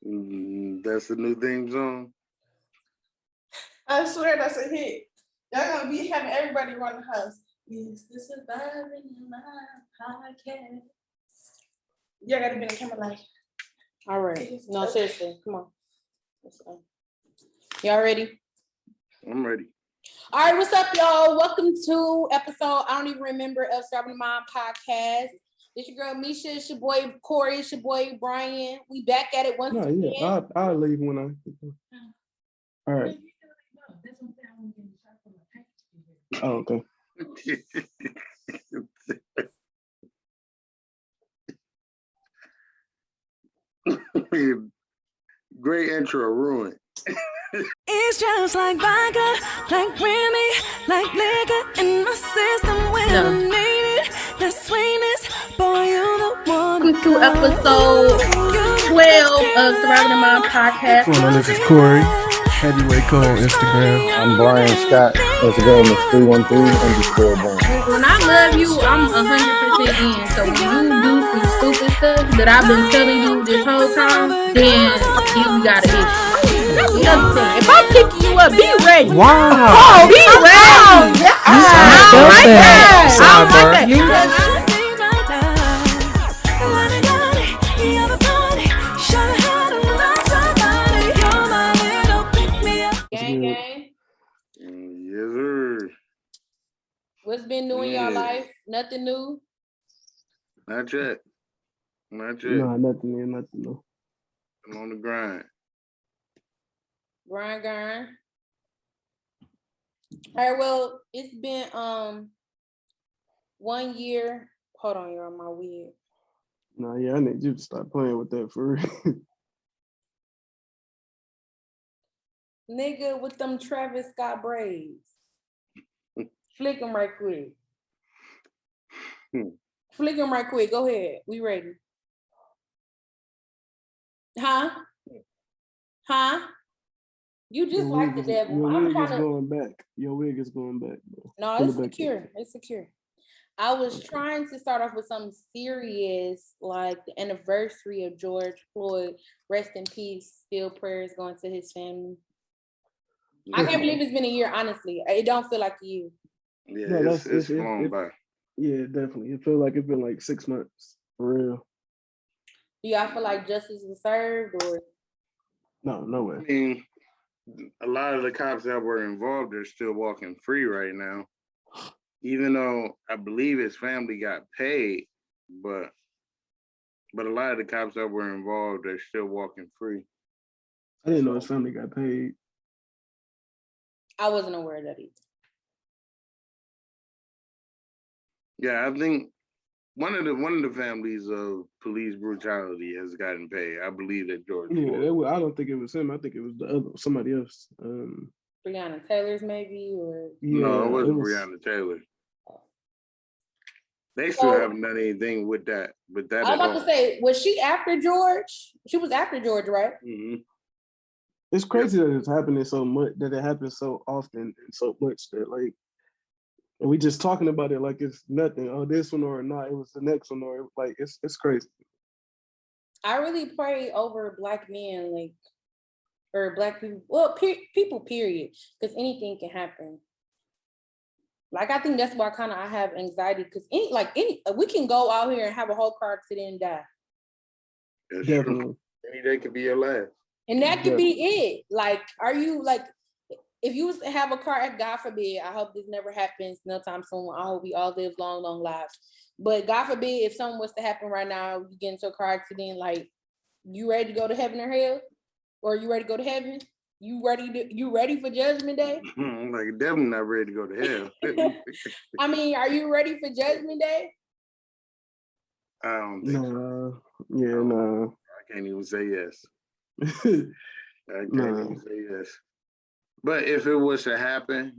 That's the new theme song. I swear that's a hit. Y'all gonna be having everybody run the house. Is this surviving in my podcast? Y'all gotta be in the camera like. All right. No, seriously. Come on. Let's go. Y'all ready? I'm ready. All right, what's up, y'all? Welcome to episode, I don't even remember, of STM Podcast-Season. It's your girl Misha, it's your boy Corey, it's your boy Brian. We back at it once again. Yeah, I'll leave when I. All right. Oh, okay. Great intro, ruined. It's just like vodka, like Remy, like liquor in my system when I need it. The sweetness, boy, you the one. Welcome to episode 12 of Surviving Mind Podcast. Well, this is Corey, Heavyweight Cole on Instagram. I'm Brian Scott. Instagram is 313_Brian. When I love you, I'm 100% in. So when you do some stupid stuff that I've been telling you this whole time, then you got an issue. You understand? If I'm picking you up, be ready. Wow. Oh, be ready. I don't like that. Gang, gang. Yes, sir. What's been new in your life? Nothing new? Not yet. Not yet. No, nothing new. I'm on the grind. Grind. All right, well, it's been 1 year. Hold on, you're on my wig. No, yeah, I need you to stop playing with that for real. Nigga with them Travis Scott braids. Flick them right quick. Flick them right quick. Go ahead. We ready. Huh? You just like the devil. Your I'm wig trying is to... going back. Your wig is going back, bro. No, it's secure. It's secure. I was trying to start off with something serious, like the anniversary of George Floyd. Rest in peace. Still prayers going to his family. I can't believe it's been a year, honestly. It don't feel like a year. Yeah, No, it's flown by. Yeah, definitely. It feels like it's been like 6 months, for real. Do y'all feel like justice was served, or? No way. I mean, a lot of the cops that were involved are still walking free right now. Even though I believe his family got paid, but a lot of the cops that were involved are still walking free. I didn't know his family got paid. I wasn't aware of that either. Yeah, I think one of the families of police brutality has gotten paid. I believe that George Floyd. I don't think it was him. I think it was somebody else. Breonna Taylor's maybe, or no, it wasn't Breonna Taylor. They still haven't done anything with that. I was about to say, was she after George? She was after George, right? Mm-hmm. It's crazy that it's happening so much, that it happens so often and so much that like, and we just talking about it like it's nothing. Oh, this one or not, it was the next one, or like it's crazy. I really pray over Black men, like, or Black people. Well, people, period, because anything can happen. Like, I think that's why I have anxiety, because we can go out here and have a whole car accident and die. That's definitely true. Any day could be your last. And that could be it. Like, are you like, if you was to have a car, God forbid, I hope this never happens no time soon. I hope we all live long, long lives. But God forbid, if something was to happen right now, you get into a car accident, like, you ready to go to heaven or hell? Or you ready to go to heaven? You ready for Judgment Day? Like, definitely not ready to go to hell. I mean, are you ready for Judgment Day? I don't think so. No. I can't even say yes. I can't even say yes. But if it was to happen,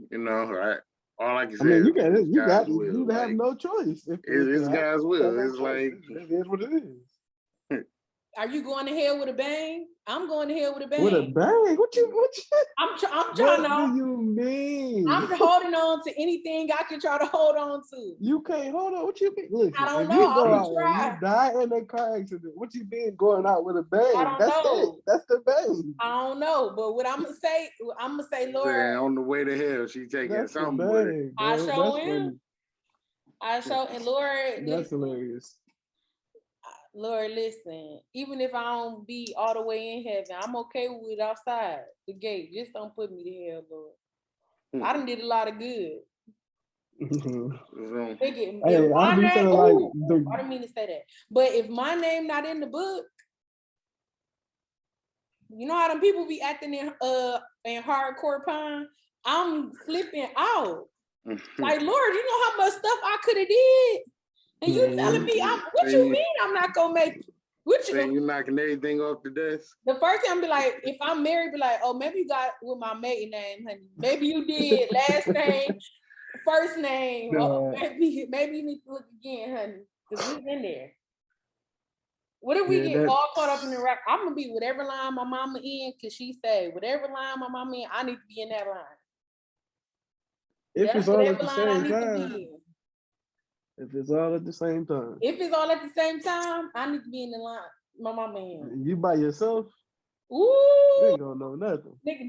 all I can say is you have no choice. It's God's will. It's like it is what it is. Are you going to hell with a bang? I'm going to hell with a bang. With a bang? What you? I'm trying to. What do you mean? I'm holding on to anything I can try to hold on to. You can't hold on. What you mean? Listen, I don't if know. you go I'm out gonna and you die in a car accident, what you mean going out with a bang? I don't That's know. it. That's the bang. I don't know, but what I'm gonna say, Lord, Saying on the way to hell, she taking That's the something with her. bang, I bro. show That's him. And Lord, That's hilarious. Lord, listen, even if I don't be all the way in heaven, I'm okay with it outside the gate. Just don't put me to hell, Lord. I done did a lot of good. Hey, I be feeling like I didn't mean to say that. But if my name not in the book, you know how them people be acting in hardcore pine? I'm flipping out. Like, Lord, you know how much stuff I could have did? And you telling me, what you mean I'm not gonna make it? What you knocking everything off the desk? The first time be like, if I'm married, be like, oh, maybe you got with my maiden name, honey. Maybe you did last name, first name. Or maybe you need to look again, honey. Because we've been there. What if we get all caught up in the rack? I'm gonna be whatever line my mama in, cause she said whatever line my mama in, I need to be in that line. If it's all at the same time. If it's all at the same time, I need to be in the line. My mama in. You by yourself? Ooh. You ain't gonna know nothing. Nigga,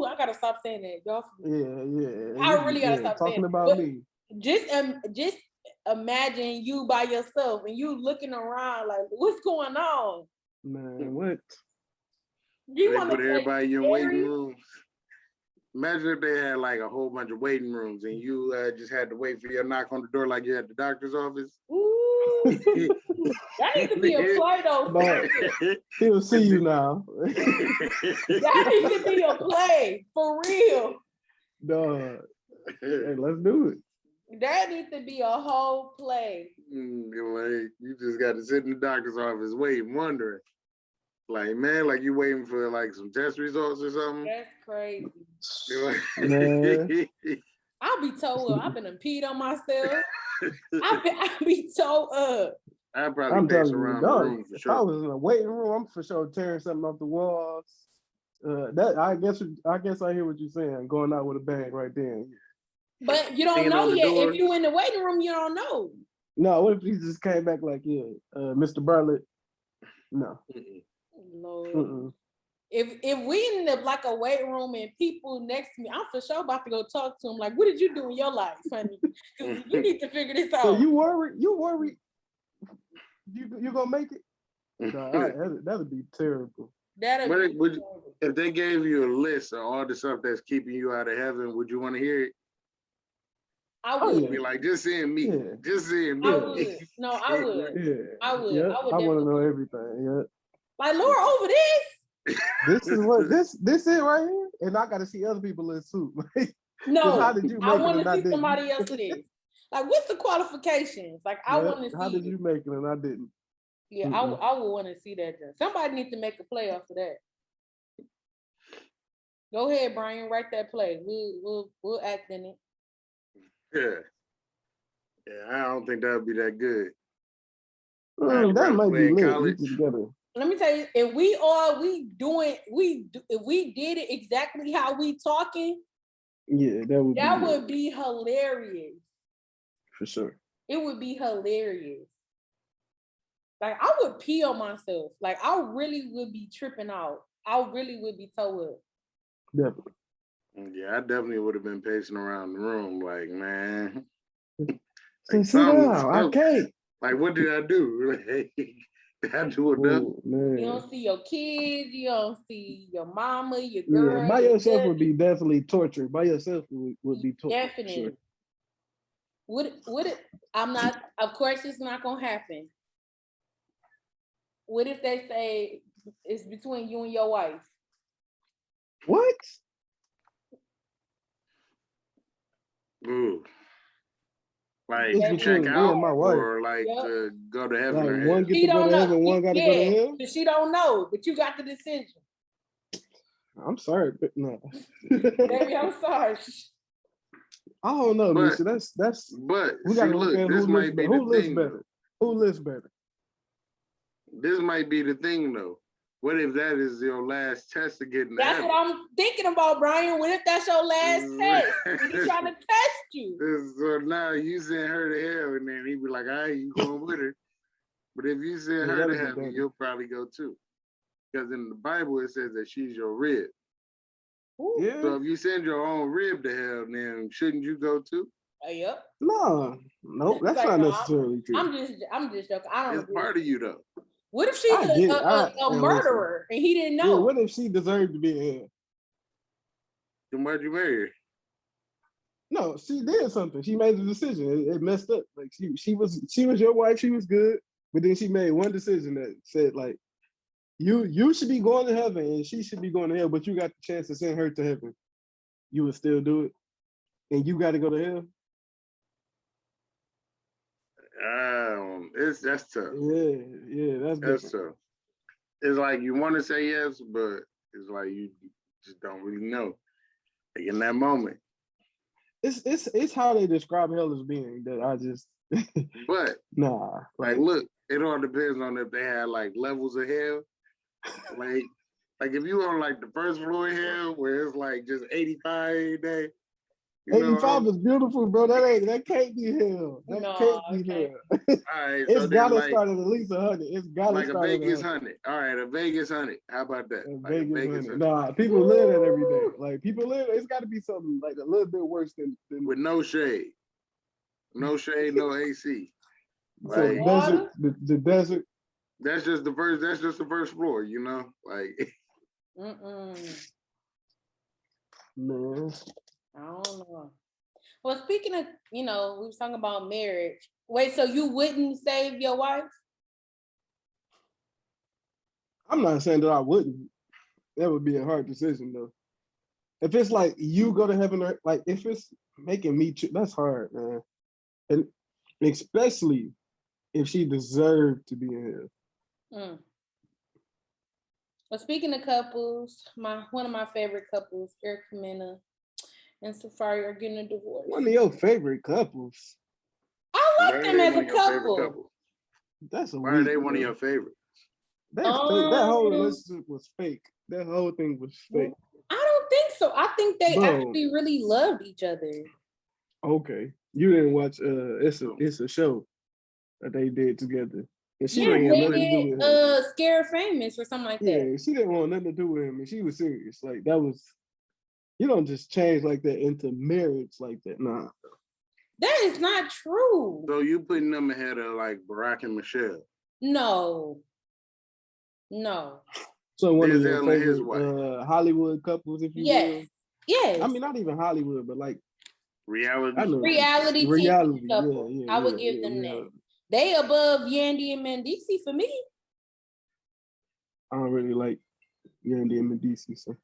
I gotta stop saying that. Y'all. Yeah. I really gotta stop talking saying about me. Just imagine you by yourself and you looking around like, what's going on? Man, what? They put everybody in waiting rooms. Imagine if they had like a whole bunch of waiting rooms and you just had to wait for your knock on the door like you at the doctor's office. Ooh. That needs to be a play though. He'll see you now. That needs to be a play for real. Dog. Hey, let's do it. That needs to be a whole play. Like you just got to sit in the doctor's office waiting, wondering. Like, man, like you waiting for like some test results or something. That's crazy. Man. I'll be told up. I've been peed on myself. I'll be told up. I'd probably pace around the room for if sure. I was in a waiting room, I'm for sure tearing something off the walls. I guess I hear what you're saying. Going out with a bang right there. But you don't know yet. If you in the waiting room, you don't know. No, what if he just came back like, Mr. Bartlett? No. Lord. If we in like a waiting room and people next to me, I'm for sure about to go talk to them. Like, what did you do in your life, honey? Because you need to figure this out. So you worried? You gonna make it? No, that'd be terrible. If they gave you a list of all the stuff that's keeping you out of heaven, would you want to hear it? I would be like, just seeing me. Yeah. Just seeing me. I would. No, I would. Yeah. I would. Yeah. I want to know everything. Yeah. Like, Lord, over this. This is what this it right here, and I got to see other people in suit. No, how did you make I want to see somebody else in this. Like, what's the qualifications? Like, I want to see. How did you make it and I didn't? Yeah, I would want to see that. Somebody needs to make a play off of that. Go ahead, Brian. Write that play. We'll act in it. Yeah. I don't think that would be that good. That might be lit together. Let me tell you, if we did it exactly how we talking, that would be hilarious. For sure. It would be hilarious. Like, I would pee on myself. Like, I really would be tripping out. I really would be towed up. Definitely. Yeah, I definitely would have been pacing around the room like, man. Sit down. I can't. Like, what did I do? Did I do enough? You don't see your kids. You don't see your mama, your girl. Yeah, by yourself would be definitely torture. By yourself would be torture. Definitely. Sure. I'm not, of course it's not gonna happen. What if they say it's between you and your wife? What? Ooh. Like check out my wife. Or like to go to heaven. Like or one get to go to heaven, one got to go to hell? She don't know, but you got the decision. I'm sorry, but no. Baby, I'm sorry. I don't know, Lisa. That's but we gotta look, this might be who the lives thing. better? Who lives better? this might be the thing though. What if that is your last test to get in That's heaven? what I'm thinking about, Brian. What if that's your last test? He's trying to test you. So now you send her to hell, and then he be like, "All right, you going with her." But if you send her to heaven, you'll probably go too, because in the Bible it says that she's your rib. Yeah. So if you send your own rib to hell, then shouldn't you go too? Yep. No, that's Like, not no, necessarily true. I'm just joking. I don't It's agree. part of you though. What if she's a murderer and he didn't know? Yeah, what if she deserved to be in hell? Then why'd you marry her? No, she did something. She made a decision. It messed up. Like she was your wife. She was good, but then she made one decision that said like, you should be going to heaven and she should be going to hell, but you got the chance to send her to heaven. You would still do it, and you got to go to hell. That's tough. Yeah, that's tough. It's like you want to say yes, but it's like you just don't really know. Like in that moment. It's how they describe hell as being that I just. But nah, like look, it all depends on if they had like levels of hell. Like if you on like the first floor of hell where it's like just 85 every day. 85 is beautiful, bro. That can't be hell. That can't be hell. All right, it's gotta start at least 100. It's gotta like start a Vegas at 100. All right, a Vegas 100. How about that? A Vegas 100. Nah, people live that every day. Like people live. It's got to be something like a little bit worse than with no shade, no AC. So like, the desert. That's just the first. That's just the first floor. Like. Man. I don't know. Well, speaking of, we were talking about marriage. Wait, so you wouldn't save your wife? I'm not saying that I wouldn't. That would be a hard decision, though. If it's like you go to heaven, or like if it's making me, that's hard, man. And especially if she deserved to be in hell. Well, speaking of couples, one of my favorite couples, Mena and Safari, are getting a divorce. One of your favorite couples. I like them as a couple. That's why are they one of your favorites? That's fake. That whole relationship was fake. That whole thing was fake. I don't think so. I think they actually really loved each other. Okay, you didn't watch. It's a show that they did together. And she didn't want nothing to do with him. Scared Famous or something like that. Yeah, she didn't want nothing to do with him, and she was serious. Like that was. You don't just change like that into marriage like that. Nah. That is not true. So you putting them ahead of like Barack and Michelle? No. So one of your favorite Hollywood couples, if you will? Yes. I mean, not even Hollywood, but like reality TV couple. Yeah, I would give them that. They above Yandy and Mendici for me. I don't really like Yandy and Mendici, so.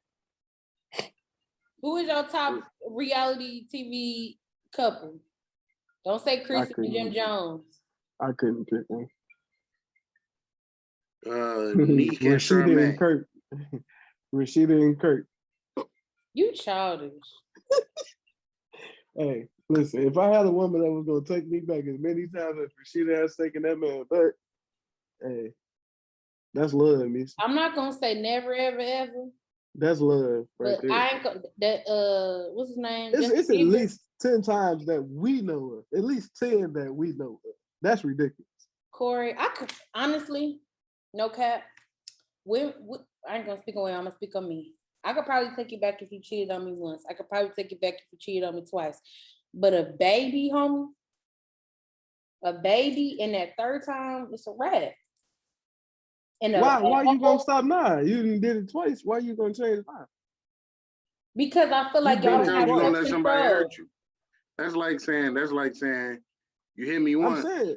Who is your top reality TV couple? Don't say Chris and Jim Jones. I couldn't pick one. Neek and Charmaine. Rashida and Kurt. You childish. Hey, listen, if I had a woman that was going to take me back as many times as Rashida has taken that man back, hey, that's love, miss. I'm not going to say never, ever, ever. That's love, right but there. I ain't what's his name? It's at least 10 times that we know of. At least 10 that we know of. That's ridiculous. Corey, I could honestly, no cap. I ain't gonna speak on women. I'm gonna speak on me. I could probably take you back if you cheated on me once. I could probably take you back if you cheated on me twice. But a baby, homie, and that third time, it's a wrap. Why you gonna stop now? You did it twice. Why you gonna change now? Because I feel like y'all have gonna let somebody hurt you. That's like saying you hit me once. I'm saying,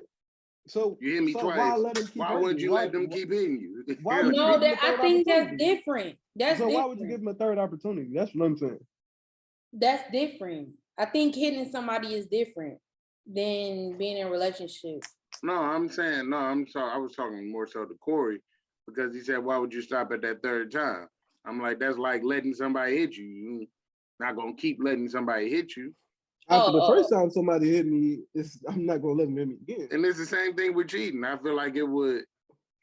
so you hit me twice. Why would you let them keep hitting you? I think that's different. Why would you give them a third opportunity? That's what I'm saying. That's different. I think hitting somebody is different than being in a relationship. No, I'm saying I'm sorry. I was talking more so to Corey because he said, "Why would you stop at that third time?" I'm like, that's like letting somebody hit you. You're not gonna keep letting somebody hit you. After the first time somebody hit me, I'm not gonna let them hit me again. And it's the same thing with cheating. I feel like it would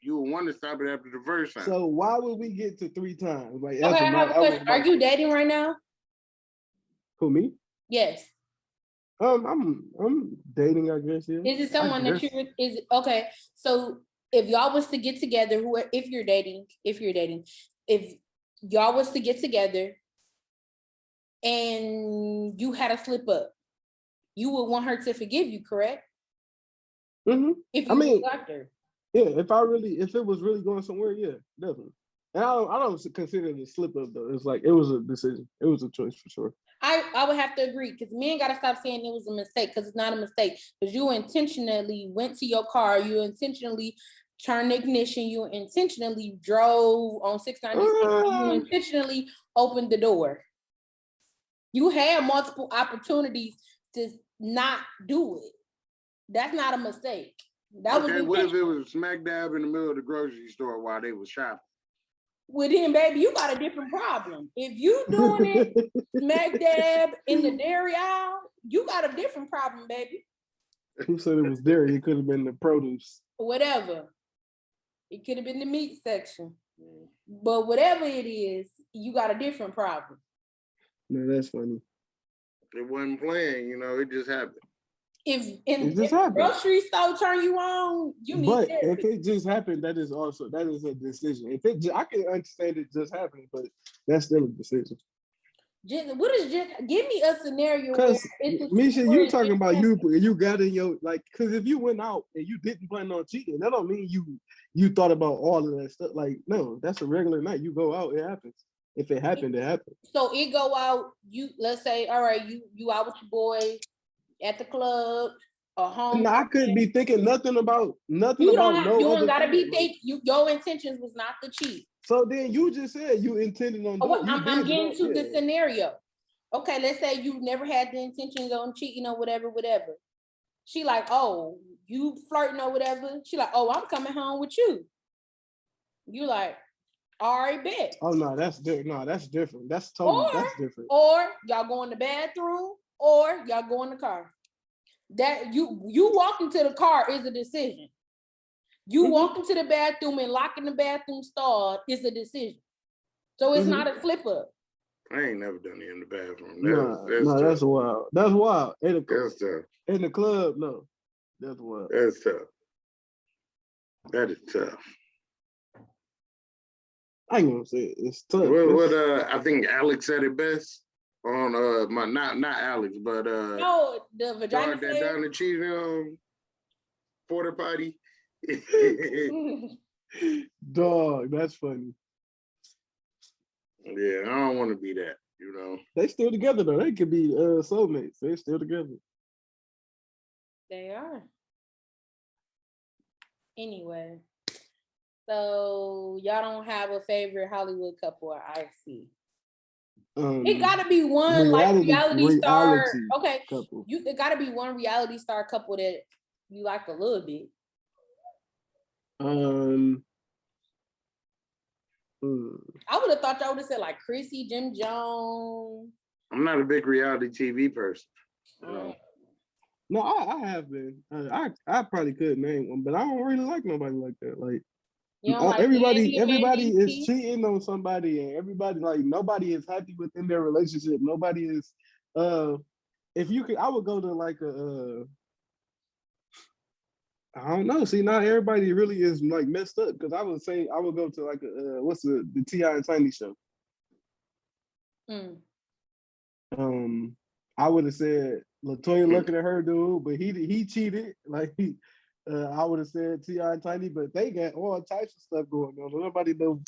you would want to stop it after the first time. So why would we get to 3 times? Like, Okay, I have a question. Are you dating right now? Who, me? Yes. I'm dating, I guess. Yeah. Is it someone that you is okay? So if y'all was to get together, if you're dating, if y'all was to get together and you had a slip up, you would want her to forgive you, correct? Mm-hmm. If you liked her. Yeah, if it was really going somewhere, yeah, definitely. And I don't consider it a slip up though. It's like it was a decision. It was a choice for sure. I would have to agree because men gotta stop saying it was a mistake because it's not a mistake. Because you intentionally went to your car, you intentionally turned the ignition, you intentionally drove on 696, you intentionally opened the door. You had multiple opportunities to not do it. That's not a mistake. That okay, what if it was smack dab in the middle of the grocery store while they was shopping? Well, then, baby, you got a different problem. If you doing it smack dab in the dairy aisle, you got a different problem, baby. Who said it was dairy? It could have been the produce. Whatever. It could have been the meat section. But whatever it is, you got a different problem. No, that's funny. It wasn't playing, it just happened. If the grocery store turn you on, you need But therapy. if it just happened, that is a decision. I can understand it just happening, but that's still a decision. Give me a scenario because Misha, you talking about you got in your because if you went out and you didn't plan on cheating, that don't mean you thought about all of that stuff. Like, no, that's a regular night. You go out, it happens. If it happened, it happened. So it go out, let's say, all right, you out with your boy at the club or home. No, I couldn't be thinking nothing about You don't gotta be thinking. Your intentions was not to cheat. So then you just said you intended on doing. I'm getting to the scenario. Okay, let's say you never had the intentions on cheating or whatever. She like, oh, you flirting or whatever. She like, oh, I'm coming home with you. You like, all right, bet. Oh no, that's different. No, that's different. That's different. Or y'all go in the bathroom, or y'all go in the car. That you walk into the car is a decision. You walk into the bathroom and lock in the bathroom stall is a decision. So it's not a slip up. I ain't never done it in the bathroom. That's wild. That's wild. That's tough. In the club, no. That's wild. That's tough. That is tough. I ain't gonna say it. It's tough. I think Alex said it best on not Alex, but no, the vagina that down the cheating porta potty. Dog, that's funny. Yeah, I don't want to be that, They still together though. They could be soulmates. They're still together. They are. Anyway, so y'all don't have a favorite Hollywood couple I see. It gotta be one reality star. Okay, couple. It gotta be one reality star couple that you like a little bit. I would have thought y'all would have said like Chrissy, Jim Jones. I'm not a big reality TV person. No, I have been. I probably could name one, but I don't really like nobody like that. Like, everybody is cheating on somebody, and everybody nobody is happy within their relationship. Nobody is. If you could, I would go to like a. I don't know. See, not everybody really is like messed up because I would say I would go to like a what's the T.I. and Tiny show. I would have said LaToya looking at her dude, but he cheated. Like I would have said T.I. and Tiny, but they got all types of stuff going on. Nobody knows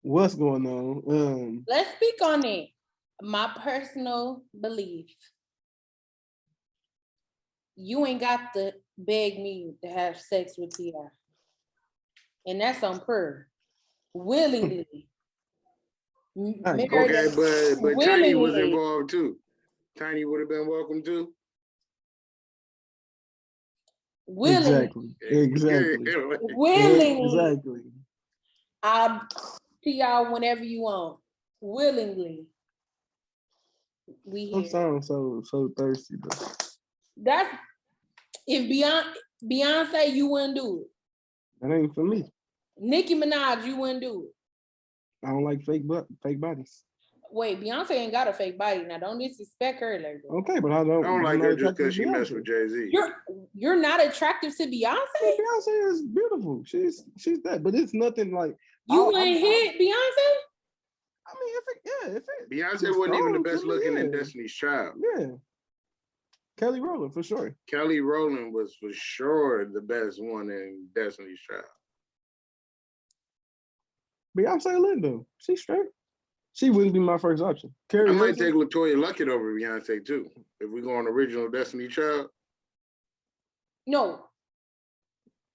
what's going on. Let's speak on it. My personal belief. You ain't got to beg me to have sex with T.I. And that's on prayer. Willingly. Okay, but Tiny was involved too. Tiny would have been welcome too. Willingly. Exactly. Willingly. Exactly. I'll see y'all whenever you want. Willingly. We here. I'm sounding so thirsty though. That's if Beyonce, you wouldn't do it. That ain't for me. Nicki Minaj, you wouldn't do it. I don't like fake bodies. Wait, Beyonce ain't got a fake body. Now, don't disrespect her like that. Okay, but I I don't like I'm not her just attracted because to she messed Beyonce. with Jay-Z. You're not attractive to Beyonce? Beyonce is beautiful. She's that, but it's nothing like You wouldn't hit Beyonce? I mean, if it Beyonce was wasn't even the strong best to me, looking in yeah. Destiny's Child. Yeah. Kelly Rowland for sure. Kelly Rowland was for sure the best one in Destiny's Child. Beyonce Lindo, she's straight. She wouldn't be my first option. Carrie I might Hilson, take LaToya Luckett over Beyonce too. If we go on original Destiny Child. No.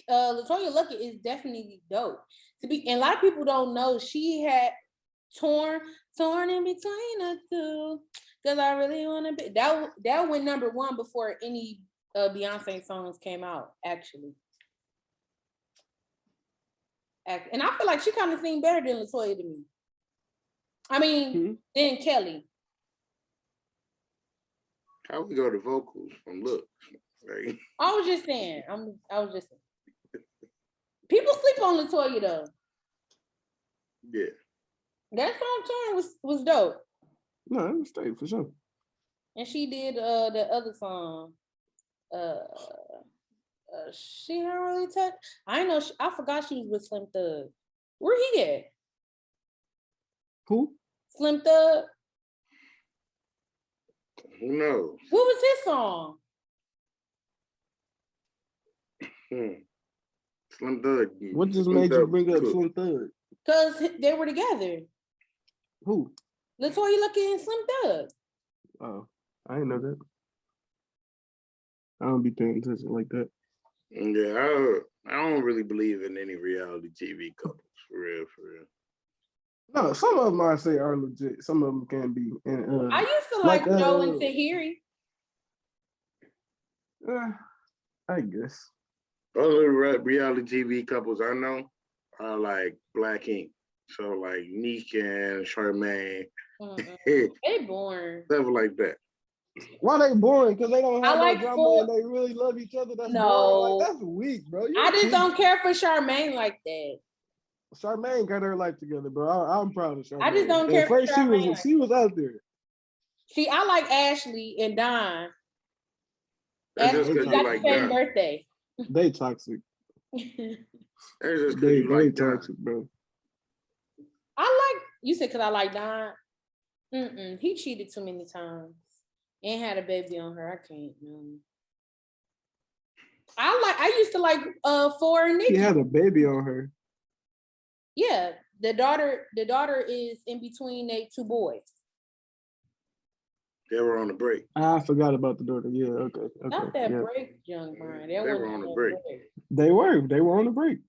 LaToya Luckett is definitely dope. And a lot of people don't know she had torn in between the two. Cause I really want to be that went #1 before any Beyonce songs came out, actually. And I feel like she kind of sing better than LaToya to me. I mean, than Kelly. How we go to vocals from looks? Right? I was just saying. People sleep on LaToya though. Yeah. That song "Torn" was dope. no, it was straight for sure. And she did the other song. She didn't really touch. I know. I forgot she was with Slim Thug. Where he at? Who? Slim Thug. Who knows? What was his song? Slim Thug. What just Slim made you Thug bring up cook. Slim Thug? Cause they were together. Who? LaToya Luckett and Slim Thug. Oh, I didn't know that. I don't be paying attention like that. Yeah, I don't really believe in any reality TV couples, for real. No, some of them I say are legit. Some of them can be. And, I used to like Joe and Tahiri. I guess. Other reality TV couples I know are like Black Ink. So like Nick and Charmaine. They boring. Stuff like that. Why they boring? Because they don't have like no drama Ford. and they really love each other. That's No. boring. Like, that's weak, bro. I just don't care for Charmaine like that. Charmaine got her life together, bro. I'm proud of Charmaine. I just don't care At first, for Charmaine. she was out there. See, I like Ashley and Don. That's just because Ashley you got like the same Don. birthday. They toxic. That's just because They you like Don. toxic, bro. You said because I like Don. He cheated too many times and had a baby on her. I can't. No. I used to like Ford and Nikki. He had a baby on her. Yeah, the daughter is in between they two boys. They were on the break. I forgot about the daughter. Yeah, okay. Not that yeah. break, young Brian. They were on the break. They were on the break.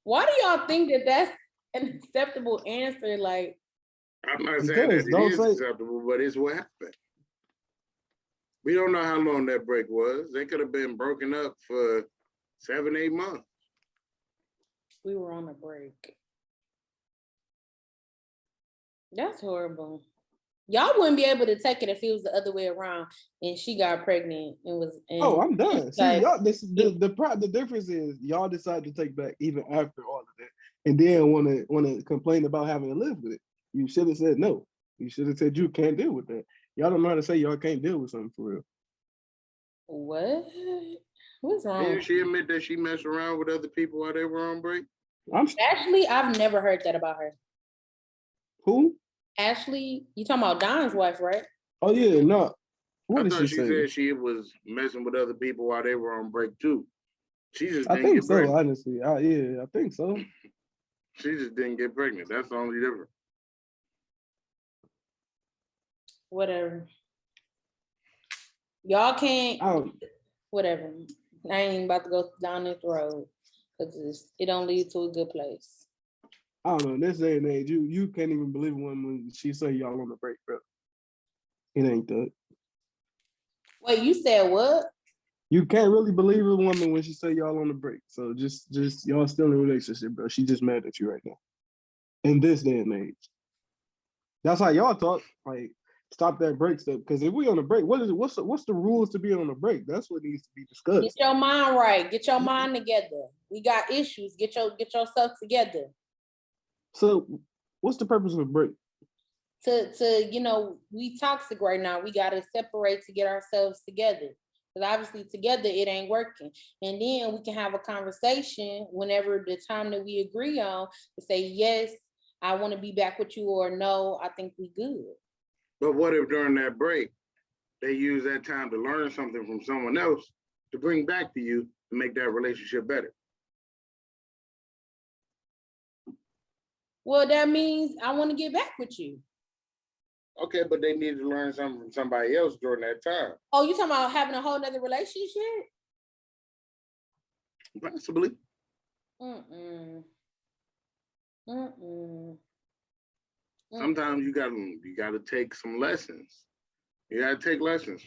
Why do y'all think that that's an acceptable answer? Like, I'm not saying that it is acceptable, but it's what happened. We don't know how long that break was. They could have been broken up for 7-8 months. we were on a break. That's horrible. Y'all wouldn't be able to take it if it was the other way around and she got pregnant and was. And Oh, I'm done. See, like, y'all, the difference is y'all decided to take back even after all of that, and then want to complain about having to live with it. You should have said no. You should have said you can't deal with that. Y'all don't know how to say y'all can't deal with something for real. What? What's wrong? Didn't she admit that she messed around with other people while they were on break? Ashley, I've never heard that about her. Who? Ashley, you talking about Don's wife, right? Oh yeah, no. What I did thought she she say? said she was messing with other people while they were on break too. She just I didn't think get so. pregnant. Honestly, I think so. She just didn't get pregnant. That's the only difference. Whatever. Y'all can't. I Whatever. I ain't even about to go down this road because it don't lead to a good place. don't know. In this day and age, you can't even believe one when she say y'all on the break, bro. It ain't that. Wait, you said what? You can't really believe a woman when she say y'all on the break. So just y'all still in a relationship, bro. She just mad at you right now. In this day and age. That's how y'all talk. Like, stop that break step. Because if we on a break, what's the rules to be on a break? That's what needs to be discussed. Get your mind right. Get your mind together. We got issues. Get yourself together. So what's the purpose of a break? To we toxic right now. We gotta separate to get ourselves together. Because obviously together it ain't working. And then we can have a conversation whenever the time that we agree on to say, yes, I want to be back with you, or no, I think we good. But what if during that break, they use that time to learn something from someone else to bring back to you to make that relationship better? Well, that means I want to get back with you. Okay, but they need to learn something from somebody else during that time. Oh, you talking about having a whole nother relationship? Possibly. Sometimes you gotta take some lessons. You gotta take lessons.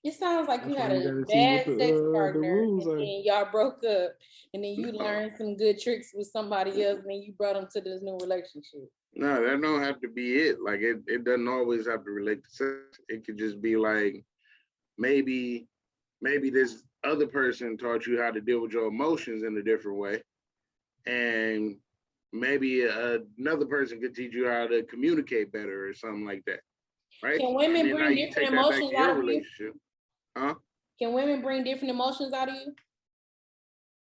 It sounds like you had a gotta see bad what sex the partner, rules and are. then y'all broke up, and then you learned some good tricks with somebody else, and then you brought them to this new relationship. No, that don't have to be it. Like it doesn't always have to relate to sex. It could just be like maybe this other person taught you how to deal with your emotions in a different way, and maybe another person could teach you how to communicate better or something like that, right? Can women now bring you different take that back emotions to out your of you? relationship, huh? Can women bring different emotions out of you?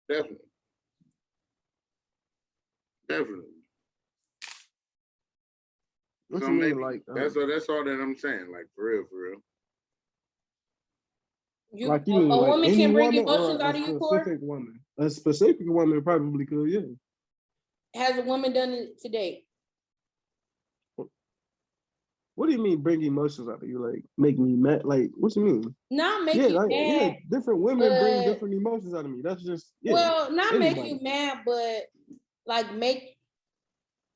Definitely. What So you mean, maybe like that's all that I'm saying. Like for real. like you mean A like woman any can bring woman or emotions out a of you, Corey? specific woman? A specific woman probably could, yeah. Has a woman done it to date? What do you mean bring emotions out of you? Like make me mad? Like what you mean? Not make Yeah, you like, mad. yeah, different women bring but- different emotions out of me. That's just Well, not anybody. make you mad, but like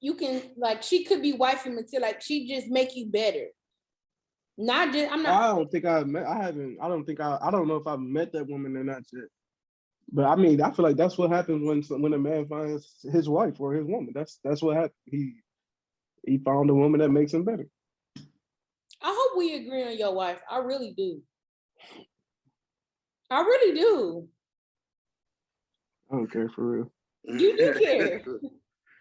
you can, like, she could be wifey material, like she just make you better. Not just, I'm not. I don't think I've met. I don't know if I've met that woman or not yet. But I mean, I feel like that's what happens when a man finds his wife or his woman. That's what happened. He found a woman that makes him better. I hope we agree on your wife. I really do. I really do. I don't care for real. You do care.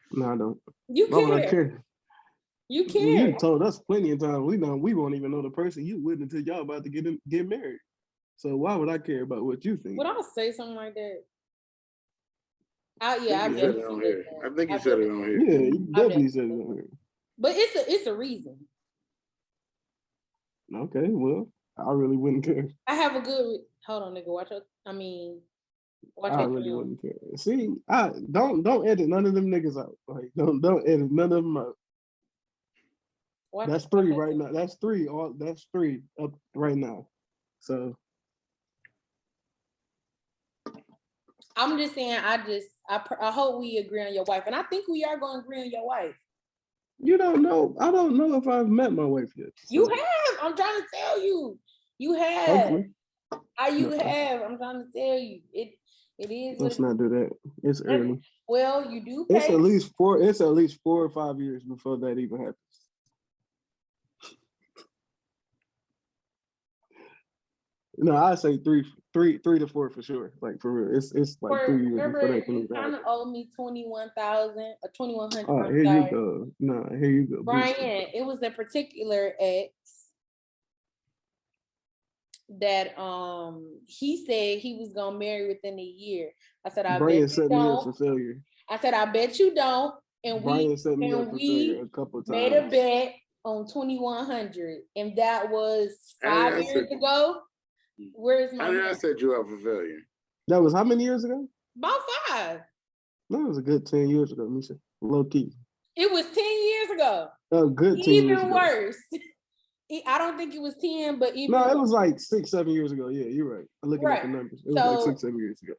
No, I don't. You Why would I care. care? You care. You told us plenty of times we won't even know the person you with until y'all about to get married. So why would I care about what you think? Would I say something like that? I I think you said it on here. Yeah, you definitely said it on here. But it's a reason. Okay, well, I really wouldn't care. I have a good. Hold on, nigga. Watch I really wouldn't care. See, I don't edit none of them niggas out. Like don't edit none of them out. That's three right now. That's three. That's three up right now. So I'm just saying. I hope we agree on your wife, and I think we are going to agree on your wife. you don't know. I don't know if I've met my wife yet. So. You have. I'm trying to tell you. You have. Hopefully. You have. I'm trying to tell you. It is. Let's not do that. It's early. Well, you do. It's at least 4 or 5 years before that even happens. No, I say three to 4 for sure. Like for real, it's like 3 years before that you kind of owe me $21,000 or $2,100. Oh, here you go. No, here you go, Brian. It was a particular ex that he said he was gonna marry within a year. I said, I Brian bet set you me don't. up for failure. I said, I bet you don't. And Brian set me up for failure a couple times. Made a bet on 2,100, and that was 5 years ago. Where's my? How did I set you up for failure? That was how many years ago? About 5. No, it was a good 10 years ago, Misha. Low key. It was 10 years ago. A good 10 years ago. Even worse. I don't think it was 10, but even no, it was like 6, 7 years ago. Yeah, you're right. I'm looking at the numbers. It was like 6, 7 years ago.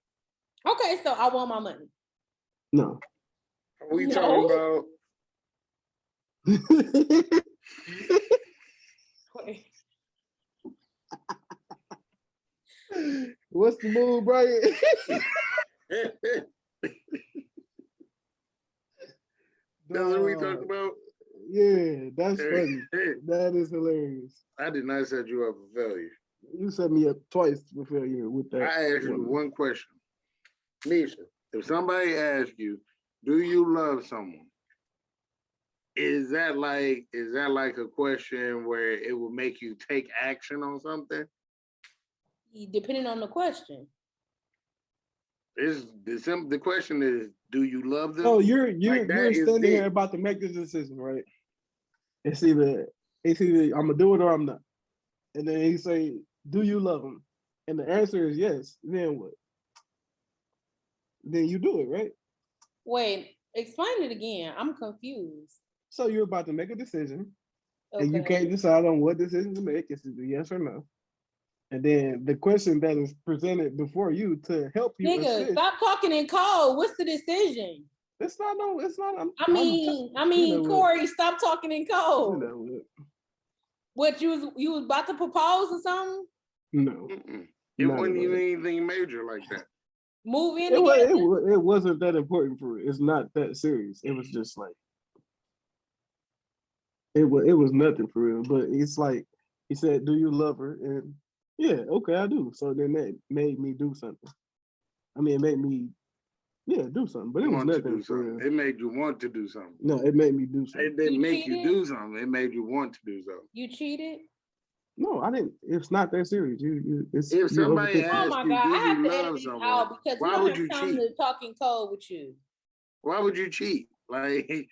Okay, so I want my money. No. Are we talking about? What's the move, Brian? That's what we talking about? Yeah, That's funny. That is hilarious. I did not set you up for failure. You set me up twice for failure with that. I asked you one question. Nisha, if somebody asks you, do you love someone? Is that like a question where it will make you take action on something? Depending on the question. The question is, do you love them? Oh, you're that is standing it. here about to make this decision, right? It's either I'm gonna do it or I'm not. And then he say, do you love him? And the answer is yes. Then what? Then you do it, right? Wait, explain it again. I'm confused. So you're about to make a decision, Okay. and you can't decide on what decision to make. It's either yes or no. And then the question that is presented before you to help you Nigga, assist. stop talking in code. What's the decision? It's not. I mean, Corey, stop talking in code. You know what? What you was about to propose or something? No. It wasn't even anything major like that. Move in It together. wasn't that important for it. It's not that serious. It was just like it was nothing for real. But it's like he said, "Do you love her?" And yeah, okay, I do. So then that made me do something. I mean, it made me do something. But it was nothing for real. It made you want to do something. No, it made me do something. It didn't You make you cheated? do something. It made you want to do something. You cheated? No, I didn't. It's not that serious. If somebody Oh asks my you, God, do I have you to edit love this someone? out because Why we would don't you have time cheat? to talk in code with you. Why would you cheat? Like,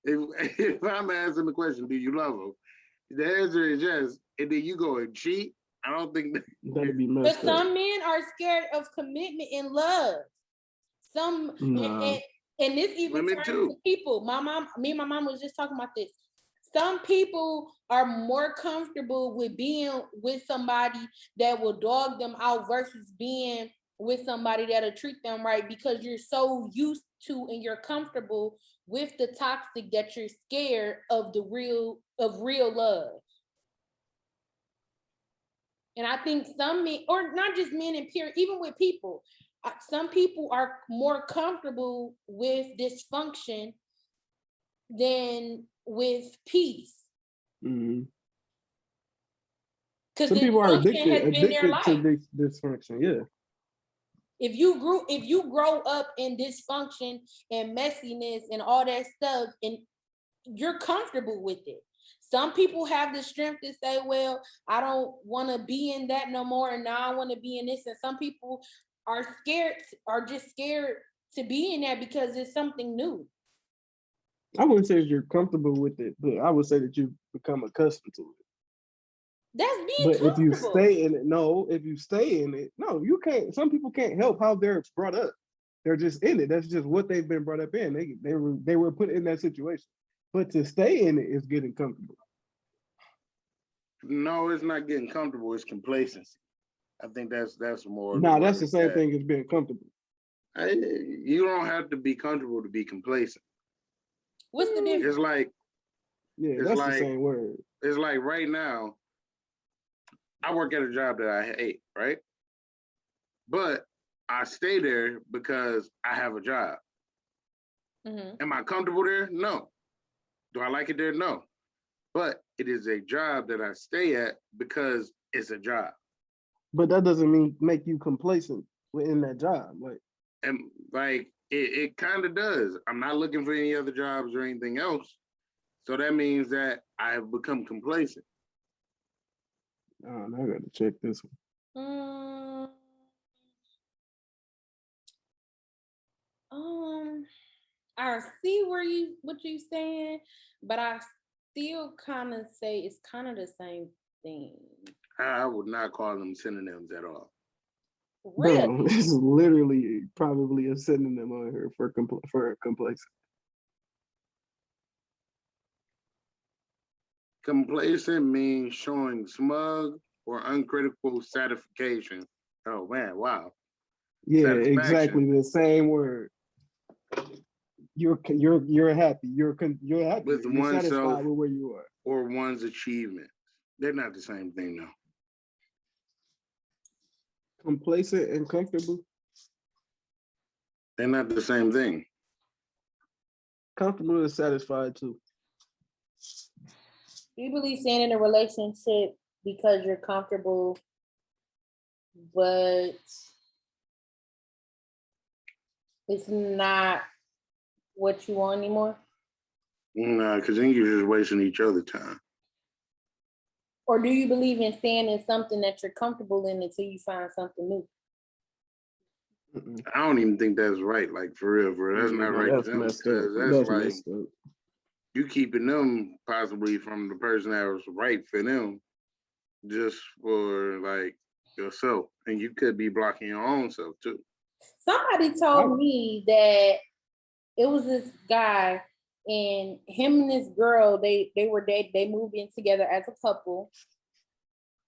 if I'm asking the question, do you love him? The answer is yes, and then you go and cheat. I don't think That'd be But messed up. some men are scared of commitment and love. Some Nah. and this even Women turns too. to people. Me and my mom was just talking about this. Some people are more comfortable with being with somebody that will dog them out versus being with somebody that'll treat them right because you're so used to and you're comfortable with the toxic that you're scared of real love. And I think some men, or not just men in period, even with people, some people are more comfortable with dysfunction than with peace. Mm-hmm. Because Some people are dysfunction has been their life. to dysfunction. Yeah. If you grow up in dysfunction and messiness and all that stuff, and you're comfortable with it. Some people have the strength to say, well, I don't want to be in that no more, and now I want to be in this. And some people are just scared to be in that because it's something new. I wouldn't say you're comfortable with it, but I would say that you become accustomed to it. That's being But comfortable. if you stay in it, no, you can't. Some people can't help how they're brought up. They're just in it. That's just what they've been brought up in. They were put in that situation. But to stay in it is getting comfortable. No, it's not getting comfortable. It's complacency. I think that's more. No, that's the same thing as being comfortable. You don't have to be comfortable to be complacent. What's the difference? It's like that's the same word. It's like right now, I work at a job that I hate, right? But I stay there because I have a job. Mm-hmm. Am I comfortable there? No. Do I like it there? No. But it is a job that I stay at because it's a job. But that doesn't make you complacent within that job. It kind of does. I'm not looking for any other jobs or anything else. So that means that I have become complacent. Oh, I got to check this one. I see what you're saying, but I still kind of say it's kind of the same thing. I would not call them synonyms at all. Really? No, it's literally probably a synonym on here for complacent. Complacent means showing smug or uncritical satisfaction. Oh man, wow. Yeah, exactly the same word. You're happy. You're happy. With you're oneself satisfied with where you are. Or one's achievements. They're not the same thing though. Complacent and comfortable. They're not the same thing. Comfortable and satisfied too. Do you believe staying in a relationship because you're comfortable, but it's not what you want anymore? Nah, because then you're just wasting each other's time. Or do you believe in staying in something that you're comfortable in until you find something new? I don't even think that's right. Like for real, bro. That's not right. That's to them, messed up. because That's that's like messed up. you keeping them possibly from the person that was right for them, just for like yourself, and you could be blocking your own self too. Somebody told me that it was this guy and him and this girl, they were dating, they moved in together as a couple.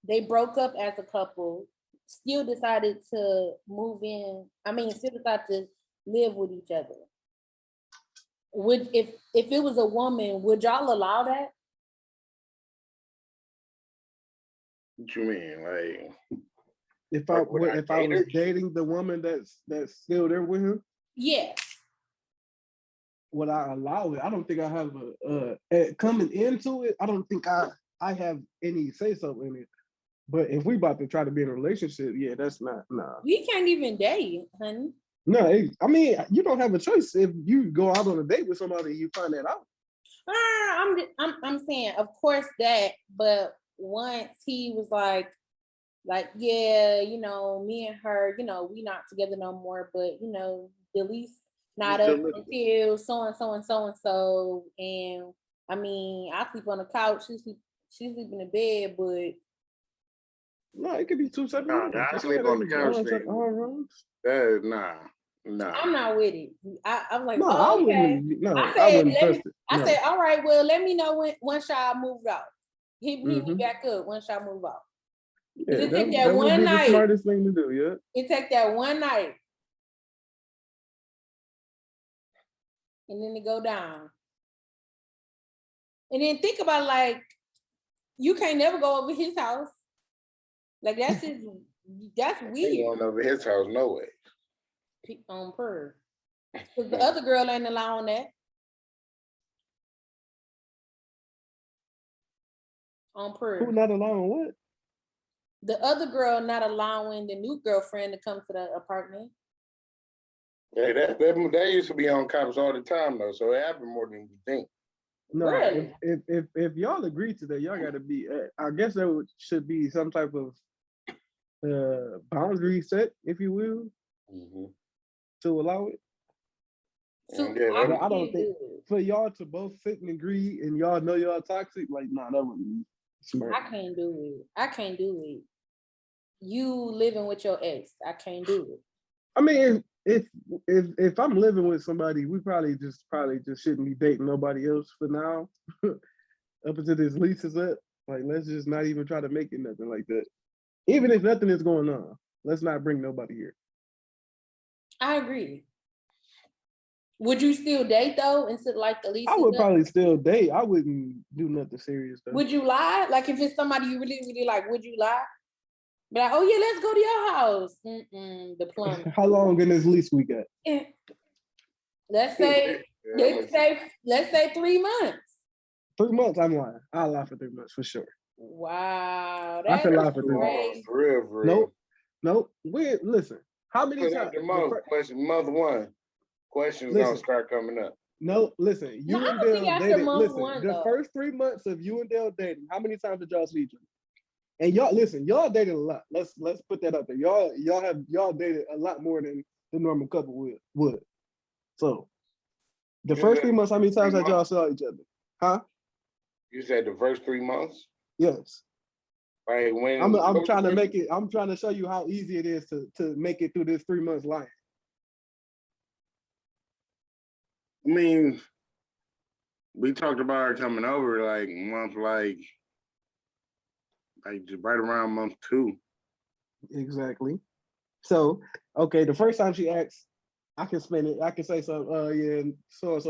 They broke up as a couple, still decided to move in. Still decided to live with each other. Would if it was a woman, would y'all allow that? What you mean, like? If I was dating the woman that's still there with him, Yes. would I allow it? I don't think I have coming into it. I don't think I have any say so in it. But if we about to try to be in a relationship, yeah, that's not nah. We can't even date, honey. No, you don't have a choice if you go out on a date with somebody and you find that out. I'm saying, of course that, but once he was like, yeah, me and her, we not together no more, but at least not up until so and so and so and so. And I sleep on the couch, she sleep in the bed, but no, it could be two separate. I sleep on the couch. That is nah. I'm not with it. I'm like, no, oh, okay. I wouldn't trust it. I said, all right, well, let me know once y'all move out. Hit me back up once y'all move out. Yeah, it take that one night. The smartest thing to do, yeah. It take that one night, and then it go down. And then think about you can't never go over his house. That's weird. Ain't going over his house, no way. On purr. Because the other girl ain't allowing that. On purr. Who not allowing what? The other girl not allowing the new girlfriend to come to the apartment. Hey, that used to be on cops all the time though, so it happened more than you think. No, really? if y'all agree to that, y'all got to be. I guess there should be some type of boundary set, if you will, to allow it. So I don't think for y'all to both sit and agree and y'all know y'all toxic, nah, that wouldn't be smart. I can't do it. You living with your ex, I can't do it. If I'm living with somebody, we probably just shouldn't be dating nobody else for now. Up until this lease is up, let's just not even try to make it nothing like that. Even if nothing is going on, let's not bring nobody here. I agree. Would you still date though instead of the lease? I would probably still date. I wouldn't do nothing serious though. Would you lie? If it's somebody you really, really like, would you lie? Be like, oh yeah, let's go to your house. The plumber. How long in this lease we got? Let's say 3 months. 3 months, I'm lying. I'll lie for 3 months for sure. Wow. I can lie for 3 months. For real. Nope. Listen, how many times? Month one. Questions don't start coming up. No, listen. You and Dale dated. The first 3 months of you and Dale dating, how many times did y'all see each other? And y'all dated a lot. Let's put that up there. Y'all dated a lot more than the normal couple would. So the first 3 months, how many times did y'all saw each other? Huh? You said the first 3 months? Yes. Right. When I'm trying to make it. I'm trying to show you how easy it is to make it through this 3 months line. We talked about her coming over month right around month 2. Exactly. So, okay, the first time she asked, I can spend it. I can say something. Yeah, so.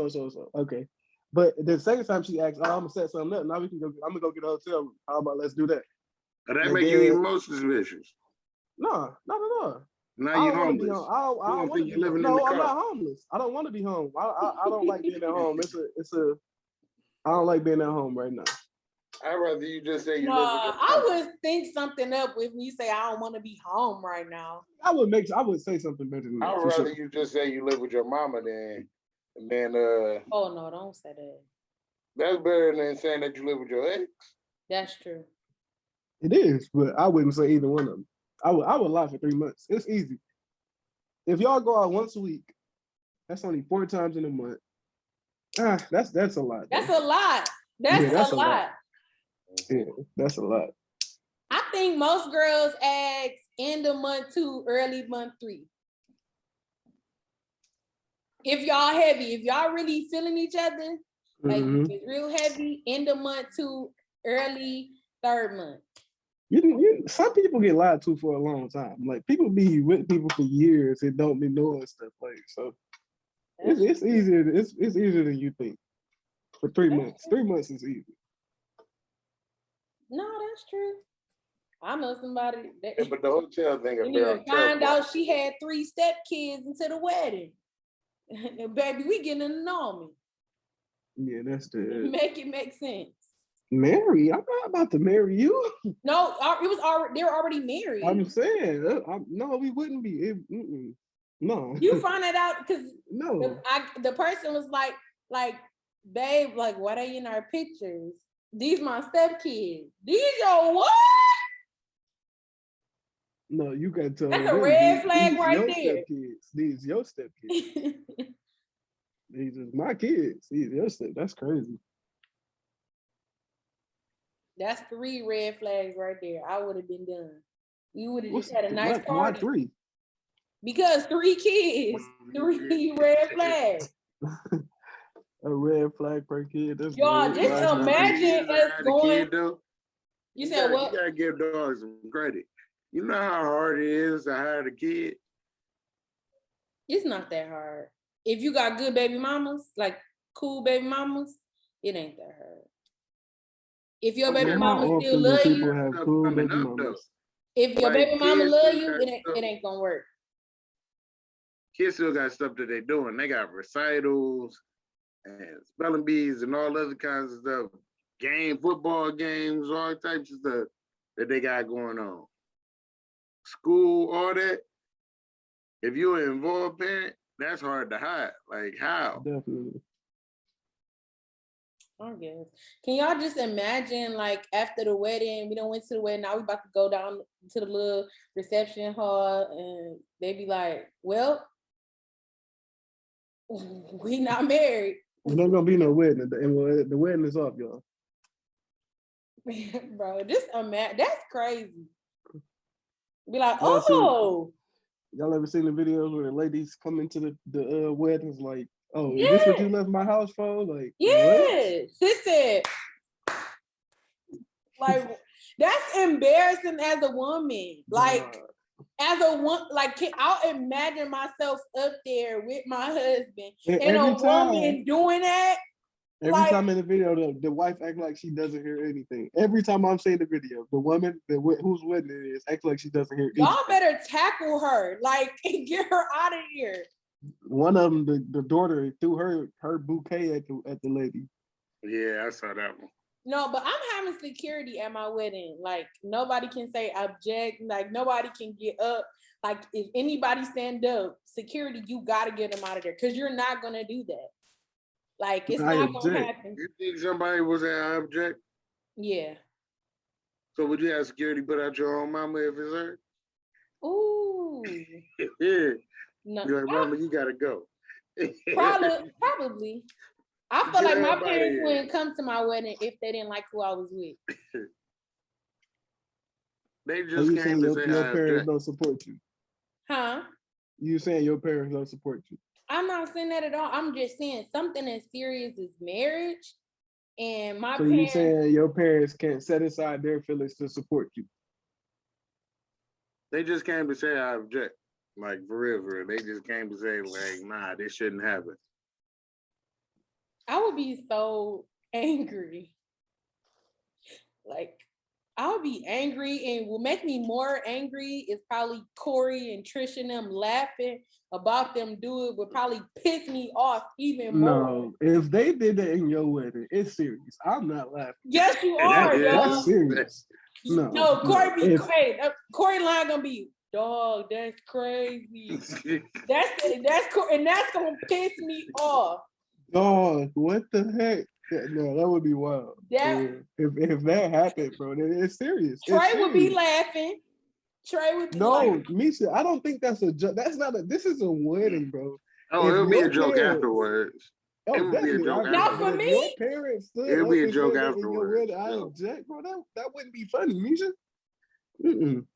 Okay, but the second time she asked, I'm gonna set something up. Now we can go. I'm gonna go get a hotel room. How about let's do that? But that make you even more suspicious. No, not at all. Now you're homeless. I'm not homeless. I don't want to be home. I don't like being at home. I don't like being at home right now. I'd rather you just say you No, live with your I mama. would think something up if you say I don't want to be home right now. I would say something better than that. I'd for rather sure. you just say you live with your mama than Oh no, don't say that. that's better than saying that you live with your ex. That's true. It is, but I wouldn't say either one of them. I would lie for 3 months. It's easy. If y'all go out once a week, that's only 4 times in a month. That's a lot. That's a lot. That's a lot. Yeah, that's a lot. I think most girls ask end of month 2, early month 3. If y'all heavy, if y'all really feeling each other, like it's real heavy, end of month 2, early 3rd month. Some people get lied to for a long time. Like people be with people for years and don't be knowing stuff like so. It's easier. It's easier than you think. For 3 months, 3 months is easy. No, that's true. I know somebody that Yeah, but the hotel thing didn't even find out she had 3 stepkids into the wedding. Baby, we getting to know me. Yeah, that's the Make it make sense. marry. I'm not about to marry you. No, it was already they were already married. I'm saying, no, we wouldn't be. No. You found it out because no. the person was like, babe, like, why they in our pictures? These my stepkids. These your what? No, you can tell. That's a red flag these right your there. Stepkids. These your stepkids. These is my kids. These your step. That's crazy. That's 3 red flags right there. I would have been done. You would have just had a nice party. Why 3? Because 3 kids, 3 red flags. A red flag per kid. That's Y'all, good. just imagine us going. You said what? You gotta give dogs some credit. You know how hard it is to hire the kid? It's not that hard. If you got good baby mamas, like cool baby mamas, it ain't that hard. If your baby mama still love you, have cool baby mamas. If your baby mama love you, it ain't gonna work. Kids still got stuff that they doing. They got recitals and spelling bees and all other kinds of stuff. Football games, all types of stuff that they got going on. School, all that. If you're an involved parent, that's hard to hide. Like how? Definitely. I guess. Can y'all just imagine, like, after the wedding, we done went to the wedding, now we about to go down to the little reception hall, and they be like, well, we not married. There's not gonna be no wedding. The wedding is off, y'all. Bro, just imagine. That's crazy. Be like, Y'all ever seen the videos where the ladies come into the weddings like, oh, is this what you left my house for? Like, yeah, sister. Like, that's embarrassing as a woman. Like, as a one, like, I'll imagine myself up there with my husband and a woman doing that. Every time in the video, the wife act like she doesn't hear anything. Every time I'm saying the video, the woman whose wedding it is acts like she doesn't hear anything. Y'all better tackle her, like, and get her out of here. One of them, the daughter, threw her bouquet at the lady. Yeah, I saw that one. No, but I'm having security at my wedding. Like, nobody can say object. Like, nobody can get up. Like, if anybody stand up, security, you got to get them out of there because you're not going to do that. Like, it's not going to happen. You think somebody was an object? Yeah. So would you have security put out your own mama if it's her? Ooh. Yeah. No. You're like, mama, you got to go. Probably. I feel like my parents wouldn't come to my wedding if they didn't like who I was with. They just came to say your parents don't support you. Huh? You saying your parents don't support you? I'm not saying that at all. I'm just saying something as serious as marriage, and my so parents. You saying your parents can't set aside their feelings to support you? They just came to say I object. Like for real. They just came to say like, nah, this shouldn't happen. I would be so angry. Like, I'll be angry, and will make me more angry is probably Corey and Trish and them laughing about them do it would probably piss me off even more. No, if they did that in your wedding, it's serious. I'm not laughing. Yes, you are, Yeah. y'all. That's serious. No, Corey be if- crazy. Corey line gonna be, dog, that's crazy. That's gonna piss me off. Dog, what the heck? No, that would be wild. That- If that happened, bro, then it's serious. It's Trey would be serious. laughing. Trey would be No, like, Misha, I don't think that's a joke. That's not a. This is a wedding, bro. Oh, If it'll be your a joke parents- afterwards. Oh, It would be a definitely. joke Not afterwards. for If me. your parents stood It'll up be a and joke said that in your afterwards, wedding, I yeah. object, bro. That wouldn't be funny, Misha. Mm-mm.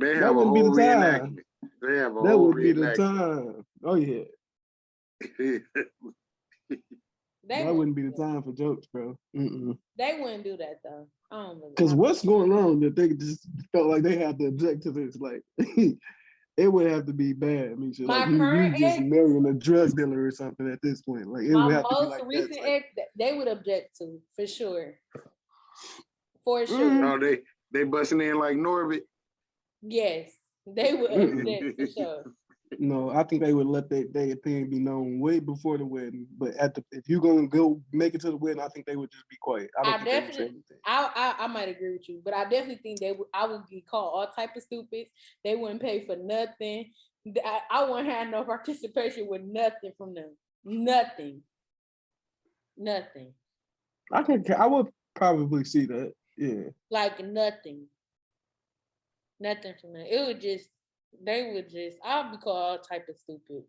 They That have a wouldn't be whole the time. reenactment. They have a That whole would be the reenactment. time. Oh yeah, that wouldn't be the time for jokes, bro. Mm-mm. They wouldn't do that though. I don't believe Because what's going on that they just felt like they had to object to this? Like, it would have to be bad, Misha. My Like you current just ex- marrying a drug dealer or something at this point. Like it would My have to be most like recent that. ex, they would object to for sure. For sure. Mm. Oh, they busting in like Norbit. Yes, they would object for sure. No, I think they would let their opinion be known way before the wedding. But if you're gonna go make it to the wedding, I think they would just be quiet. I don't think they would say definitely, anything. I might agree with you, but I definitely think they would. I would be called all type of stupid. They wouldn't pay for nothing. I wouldn't have no participation with nothing from them. Nothing. I would probably see that. Yeah. Like nothing. Nothing from them. It would just. They would just. I'll be called all type of stupid.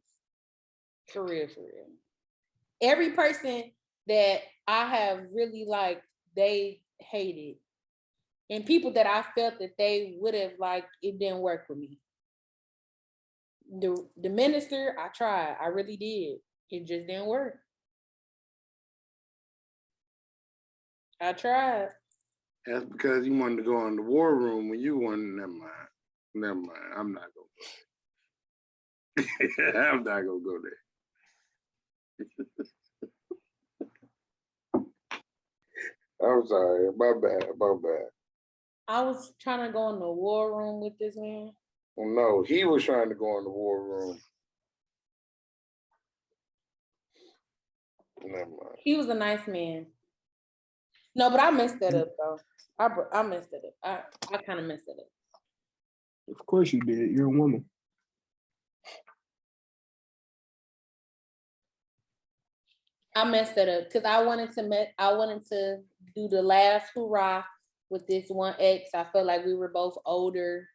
For real. Every person that I have really liked, they hated. And people that I felt that they would have liked, it didn't work with me. The minister, I tried. I really did. It just didn't work. I tried. That's because you wanted to go in the war room when you wanted. Never mind. I'm not gonna go. I'm not gonna go there. I'm sorry. My bad. I was trying to go in the war room with this man. Well, no, he was trying to go in the war room. Never mind. He was a nice man. No, but I messed that up though. I messed it up. I kind of messed it up. Of course you did. You're a woman. I messed that up because I wanted to do the last hurrah with this one ex. I felt like we were both older.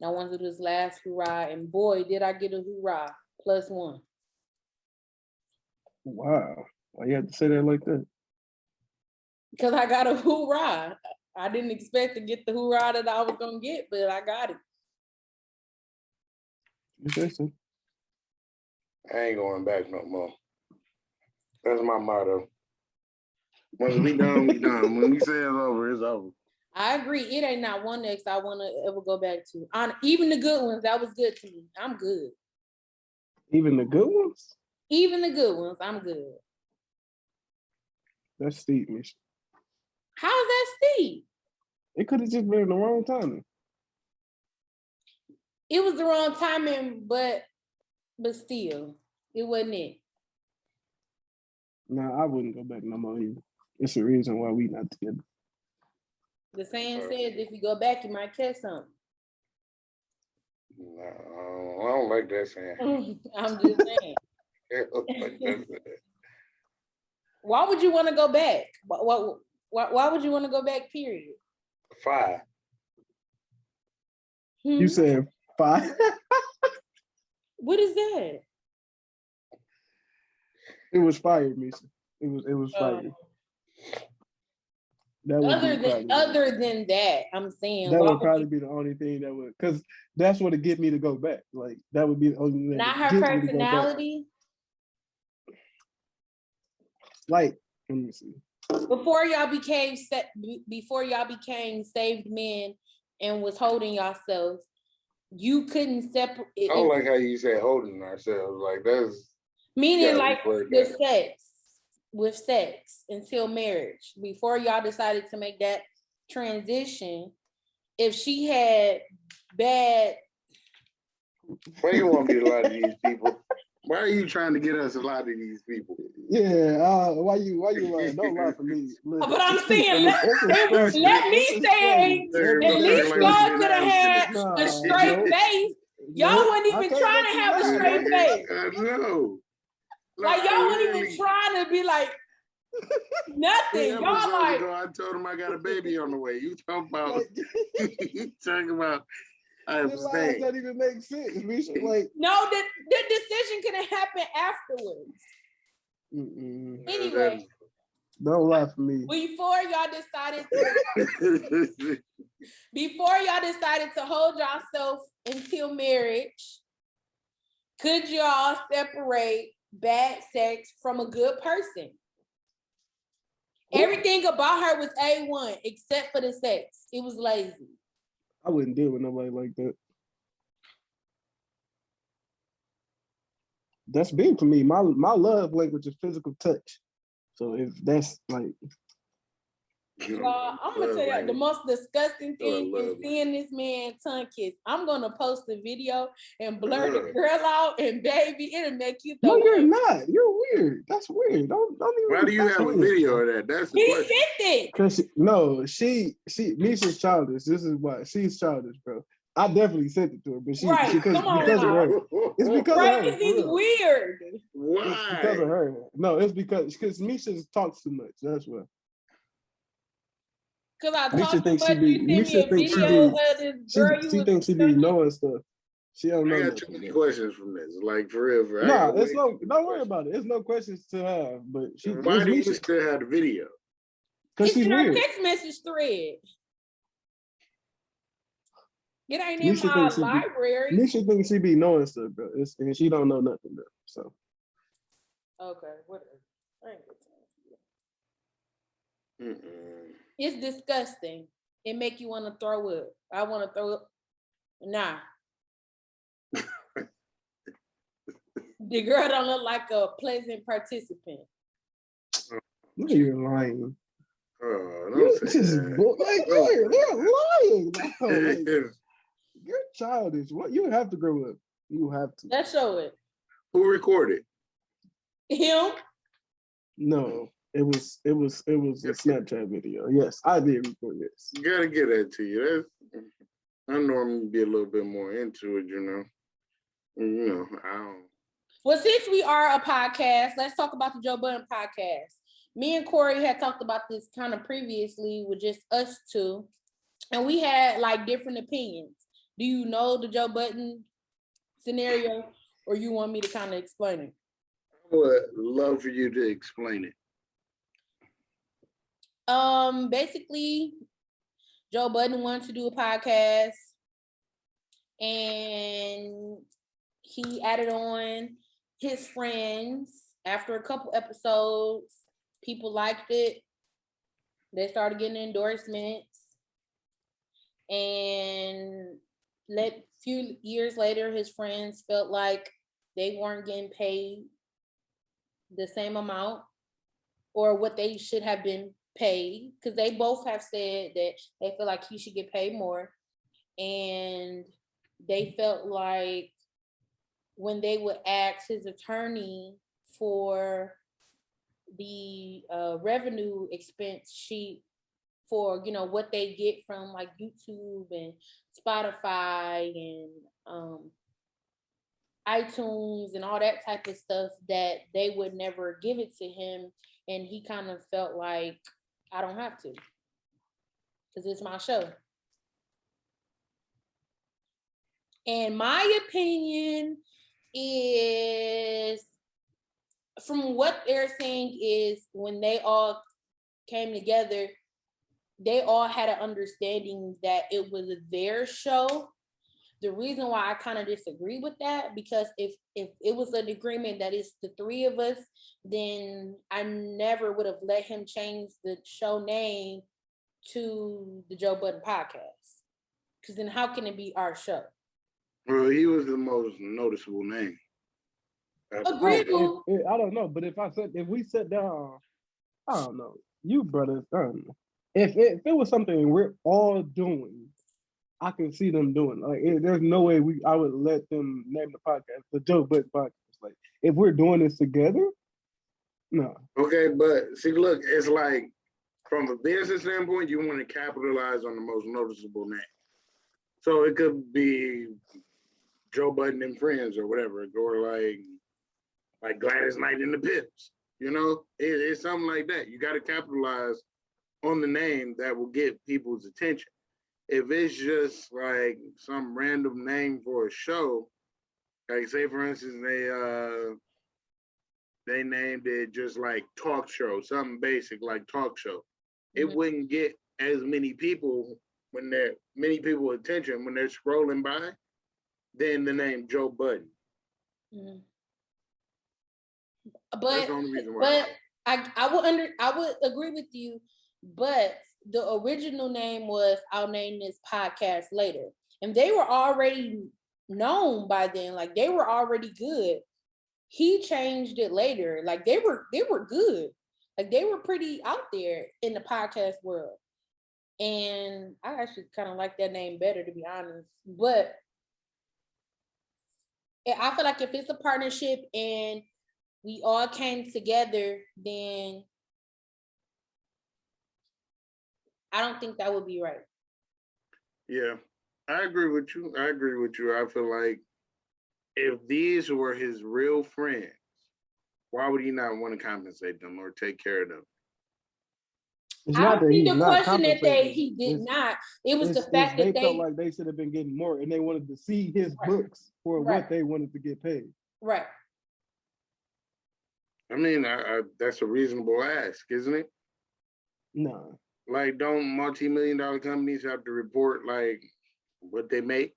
And I wanted to do this last hurrah, and boy, did I get a hurrah +1. Wow. Why you have to say that like that? Because I got a hurrah. I didn't expect to get the hurrah that I was gonna get, but I got it. Interesting. I ain't going back no more. That's my motto. Once we done, we done. When we say it's over, it's over. I agree. It ain't not one ex I want to ever go back to. Even the good ones, that was good to me. I'm good. Even the good ones? Even the good ones, I'm good. That's steep, Mish. How's that steep? It could have just been the wrong timing. It was the wrong timing, but still, it wasn't it. Nah, I wouldn't go back no more either. It's a reason why we not together. The saying says if you go back, you might catch something. No, I don't like that saying. I'm just saying. I don't like that saying. Why would you want to go back? Why would you want to go back, period? 5. You said 5? What is that? It was fire, Misha. It was fire. That would Other than that, I'm saying that would probably be the only thing that would, because that's what would get me to go back. Like that would be the only thing. Not that her would get me to go back. personality. Like, let me see. Before y'all became saved men and was holding yourselves, you couldn't separate. I don't like how you say holding ourselves. Like that's Meaning yeah, like with with sex until marriage. Before y'all decided to make that transition if she had bad. Why you want me to lie to these people? Why are you trying to get us to lie to these people? Yeah, why you lying? Don't lie for me. Listen, But I'm saying, let me say, at least y'all could have had a straight face. Y'all wasn't even trying to have a straight face. I know. Like y'all wasn't even trying to be like nothing. Y'all like. I told him I got a baby on the way. You talking about? You talking about? I understand. That even makes sense. We should like. No, the decision could have happened afterwards. Anyway. Don't lie for me. Before y'all decided to hold yourself until marriage, could y'all separate bad sex from a good person? Everything about her was A1 except for the sex. It was lazy. I wouldn't deal with nobody like that. That's big for me. My love language is physical touch. So if that's like, y'all, I'm gonna tell you the most disgusting thing is seeing this man tongue kiss. I'm gonna post the video and blur the girl out, and baby, it'll make you. No, you're not. You're weird. That's weird. Don't even. Why do you have a video of that? That's the question. He sent it. She Misha's childish. This is why she's childish, bro. I definitely sent it to her, but because of her. It's because of her. He's weird. Why? It's because of her. No, it's because Misha talks too much. That's why. Because I talk too much. You send me a video of this girl. She thinks she be knowing stuff. She don't know. I got too many questions from this. Like for real. Nah, it's no. Don't worry about it. It's no questions to have. But why do you still have the video? Because she's in weird. our text message thread. It ain't in my library. Nisha thinks she be knowing stuff, bro. And she don't know nothing, bro. So. Okay, whatever. I ain't got time for that. It's disgusting. It make you want to throw up. I want to throw up. Nah. The girl don't look like a pleasant participant. No, you're lying. Oh, don't say that. You're lying. You're childish. What? You have to grow up. You have to. Let's show it. Who recorded? Him? No, it was a Snapchat video. Yes, I did record this. You gotta get that to you. I normally be a little bit more into it, I don't. Well, since we are a podcast, let's talk about the Joe Budden podcast. Me and Corey had talked about this kind of previously with just us two, and we had like different opinions. Do you know the Joe Budden scenario, or you want me to kind of explain it? I would love for you to explain it. Basically, Joe Budden wanted to do a podcast, and he added on his friends. After a couple episodes, people liked it. They started getting endorsements, and few years later, his friends felt like they weren't getting paid the same amount or what they should have been paid, because they both have said that they feel like he should get paid more. And they felt like when they would ask his attorney for the revenue expense sheet for, what they get from like YouTube and Spotify and iTunes and all that type of stuff, that they would never give it to him. And he kind of felt like, I don't have to, because it's my show. And my opinion is, from what they're saying, is when they all came together, they all had an understanding that it was their show. The reason why I kind of disagree with that, because if it was an agreement that it's the three of us, then I never would have let him change the show name to the Joe Budden podcast. Because then how can it be our show? Well, he was the most noticeable name. Agreeable. I don't know, but if we sat down, I don't know. You brothers, I don't know. if it was something we're all doing, I can see them doing. Like, there's no way I would let them name the podcast the Joe Budden Podcast. Like, if we're doing this together, no. Okay, but see, look, it's like from a business standpoint, you want to capitalize on the most noticeable name. So it could be Joe Budden and Friends or whatever, or like Gladys Knight and the Pips. You know, it's something like that. You got to capitalize on the name that will get people's attention. If it's just like some random name for a show, like say for instance they named it just like talk show, something basic like talk show, it wouldn't get as many people attention when they're scrolling by than the name Joe Budden. Mm-hmm. That's the only reason why. But I would agree with you, but the original name was I'll name this podcast later. And they were already known by then, like they were already good. He changed it later. Like they were good. Like they were pretty out there in the podcast world. And I actually kind of like that name better, to be honest. But I feel like if it's a partnership and we all came together, then I don't think that would be right. Yeah, I agree with you. I feel like if these were his real friends, why would he not want to compensate them or take care of them? It's I not don't that see he's the not question that compensating. he did not. It was the fact they that felt like they should have been getting more, and they wanted to see his books for what they wanted to get paid. Right. I mean, that's a reasonable ask, isn't it? No. Like, don't multi-million-dollar companies have to report like what they make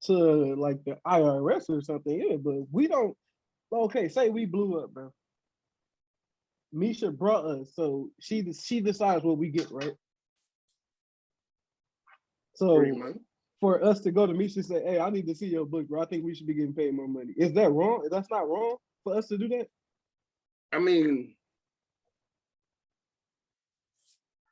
to like the IRS or something? Yeah, but we don't. Okay, say we blew up, bro. Misha brought us, so she decides what we get, right? So for us to go to Misha and say, "Hey, I need to see your book, bro. I think we should be getting paid more money." Is that wrong? That's not wrong for us to do that. I mean,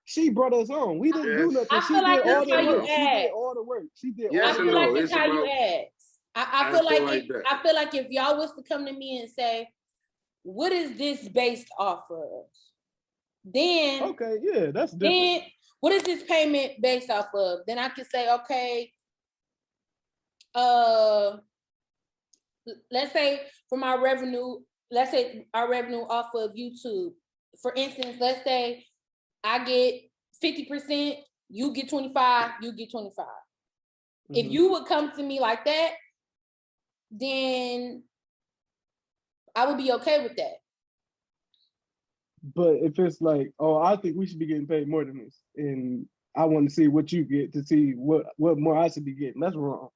she brought us on. We didn't do nothing. I feel like that's how you ask. She did all the work. She did. Yes, I feel like that's how you ask. I feel like if y'all was to come to me and say, "What is this based off of?" Then okay, yeah, that's different. Then what is this payment based off of? Then I can say, okay, let's say from our revenue, let's say our revenue off of YouTube. For instance, let's say I get 50%, you get 25, you get 25. Mm-hmm. If you would come to me like that, then I would be okay with that. But if it's like, oh, I think we should be getting paid more than this, and I want to see what you get to see what more I should be getting, that's wrong.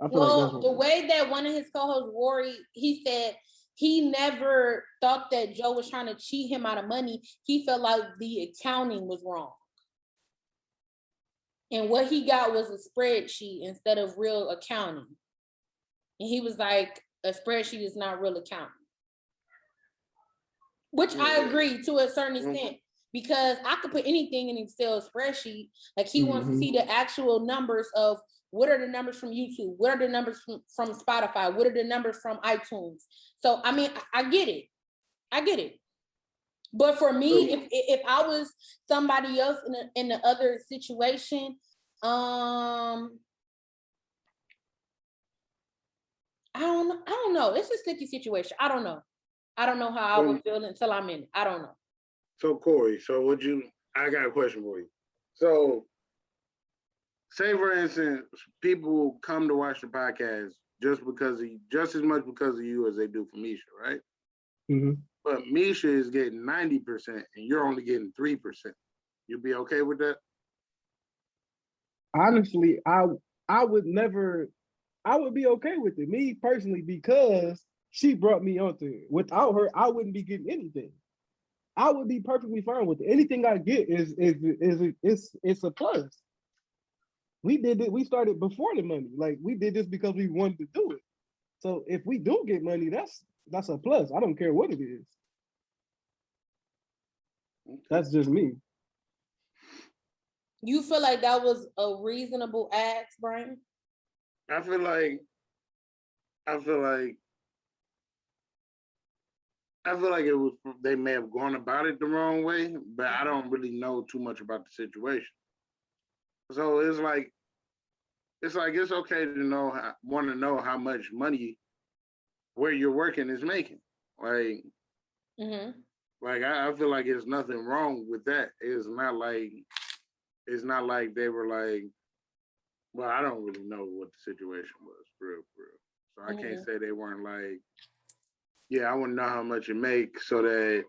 I feel like that's wrong. The way that one of his co-hosts, Rory, he said he never thought that Joe was trying to cheat him out of money. He felt like the accounting was wrong. And what he got was a spreadsheet instead of real accounting. And he was like, a spreadsheet is not real accounting. Which I agree to a certain extent, because I could put anything in an Excel spreadsheet. Like he wants to see the actual numbers of what are the numbers from YouTube? What are the numbers from Spotify? What are the numbers from iTunes? So, I mean, I get it. But for me, if I was somebody else in the other situation, I don't know. It's a sticky situation. I don't know how I would feel until I'm in it. I don't know. So Corey, I got a question for you. So say for instance, people come to watch the podcast just as much because of you as they do for Misha, right? Mm-hmm. But Misha is getting 90% and you're only getting 3%. You'd be okay with that? Honestly, I would be okay with it. Me personally, because she brought me onto it. Without her, I wouldn't be getting anything. I would be perfectly fine with it. Anything I get is a plus. We did it. We started before the money. Like we did this because we wanted to do it. So if we do get money, that's a plus. I don't care what it is. That's just me. You feel like that was a reasonable ask, Brian? I feel like it was, they may have gone about it the wrong way, but I don't really know too much about the situation. So it's okay to want to know how much money where you're working is making. Like, like I feel like there's nothing wrong with that. It's not like they were like, well, I don't really know what the situation was, for real. So I can't say they weren't like, yeah, I want to know how much it makes so that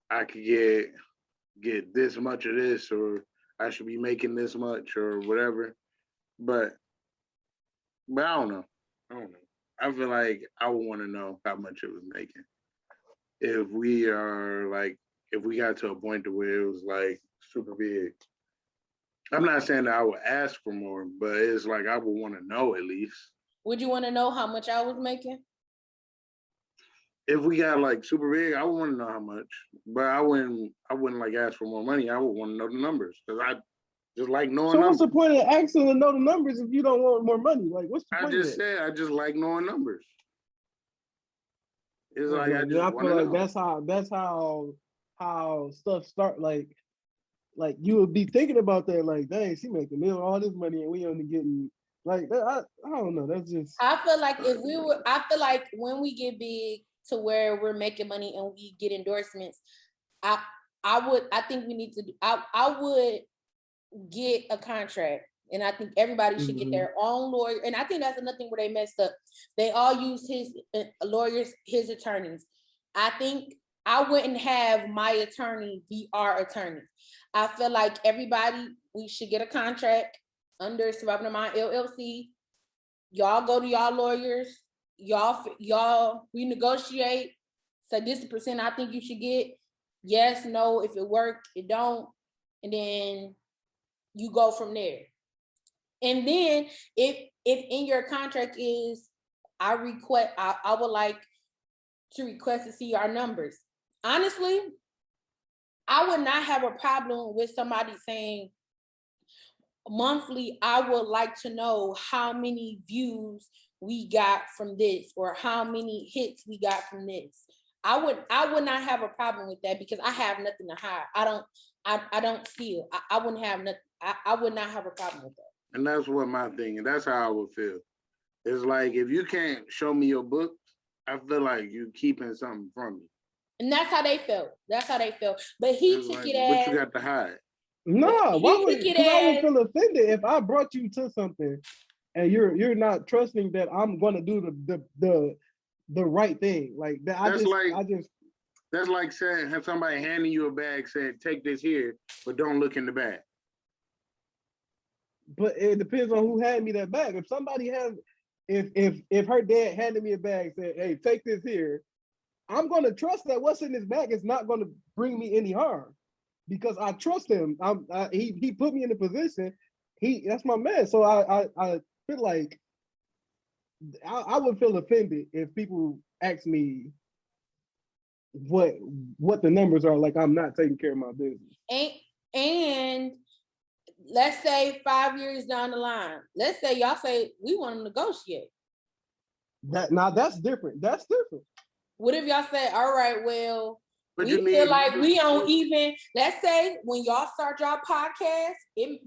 I could get this much of this, or I should be making this much, or whatever. But I don't know. I feel like I would want to know how much it was making. If we got to a point to where it was like super big. I'm not saying that I would ask for more, but it's like I would want to know at least. Would you want to know how much I was making? If we got like super big, I would want to know how much. But I wouldn't like ask for more money. I would want to know the numbers because I just like knowing numbers. So what's the point of asking to know the numbers if you don't want more money? Like, what's the point? I just like knowing numbers. It's like I feel like that's how stuff start. Like you would be thinking about that. Like, dang, she making all this money and we only getting like that. I don't know. That's just. I feel like when we get big to where we're making money and we get endorsements, I think we need to. I would get a contract. And I think everybody should get their own lawyer. And I think that's another thing where they messed up. They all use his lawyers, his attorneys. I think I wouldn't have my attorney be our attorney. I feel like we should get a contract under Surviving the Mind LLC. Y'all go to y'all lawyers. Y'all, we negotiate. So this is the percent I think you should get. Yes, no, if it work, it don't. And then you go from there. And then if in your contract is, I would like to request to see our numbers. Honestly, I would not have a problem with somebody saying monthly, I would like to know how many views we got from this or how many hits we got from this. I would not have a problem with that because I have nothing to hide. I don't steal. I wouldn't have nothing. I would not have a problem with that. And that's what my thing, and that's how I would feel. It's like, if you can't show me your books, I feel like you keeping something from me. And that's how they felt. But he took like, it as. What you got to hide? No, why would I would feel offended if I brought you to something and you're not trusting that I'm going to do the right thing. Like that. That's like saying, have somebody handing you a bag saying, take this here, but don't look in the bag. But it depends on who handed me that bag. If somebody has, if her dad handed me a bag, said, "Hey, take this here," I'm gonna trust that what's in this bag is not gonna bring me any harm because I trust him. He put me in a position. That's my man. So I feel like I would feel offended if people ask me what the numbers are. Like I'm not taking care of my business. And let's say 5 years down the line, let's say y'all say we want to negotiate. That's different. That's different. What if y'all say, all right, well, we feel like we don't even, let's say when y'all start y'all podcast, it'll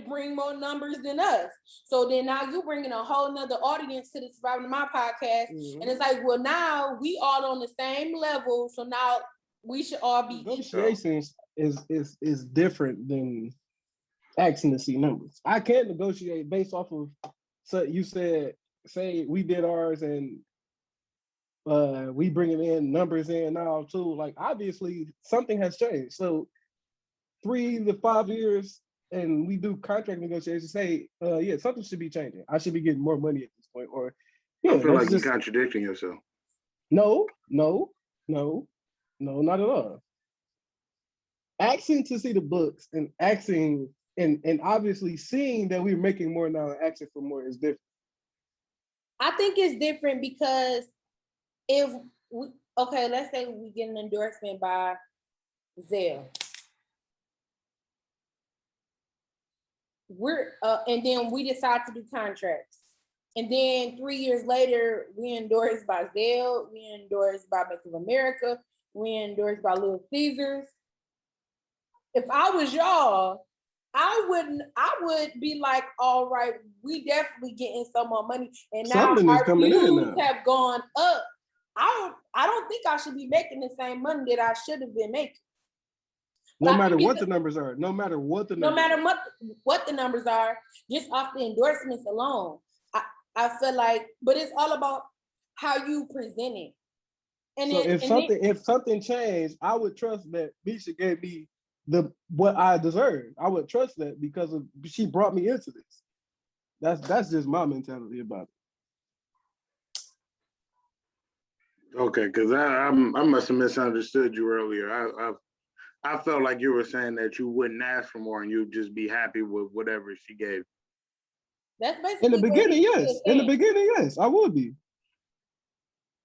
bring more numbers than us. So then now you're bringing a whole nother audience to the Surviving the Mind podcast. And it's like, well, now we all on the same level. So now we should all be negotiations is different than asking to see numbers. I can't negotiate based off of, so you said, say we did ours and we bringing in numbers in now too. Like obviously something has changed. So 3 to 5 years and we do contract negotiations, say, yeah, something should be changing. I should be getting more money at this point. Or yeah, I feel like you're contradicting yourself. No, not at all. Asking to see the books and asking and obviously seeing that we're making more now and asking for more is different. I think it's different because let's say we get an endorsement by Zelle. And then we decide to do contracts. And then 3 years later, we endorsed by Zelle, we endorsed by Bank of America, we endorsed by Little Caesars. If I was y'all, I would be like, all right, we definitely getting some more money. And now Something is our coming in views now. have gone up. I don't think I should be making the same money that I should have been making. No matter what the numbers are, no matter what the numbers are, just off the endorsements alone, I feel like, but it's all about how you present it. And so if something changed, I would trust that Misha gave me what I deserve. I would trust that because she brought me into this. That's just my mentality about it. Okay, because I must have misunderstood you earlier. I felt like you were saying that you wouldn't ask for more and you'd just be happy with whatever she gave. That's basically in the beginning, yes. In the beginning, yes, I would be.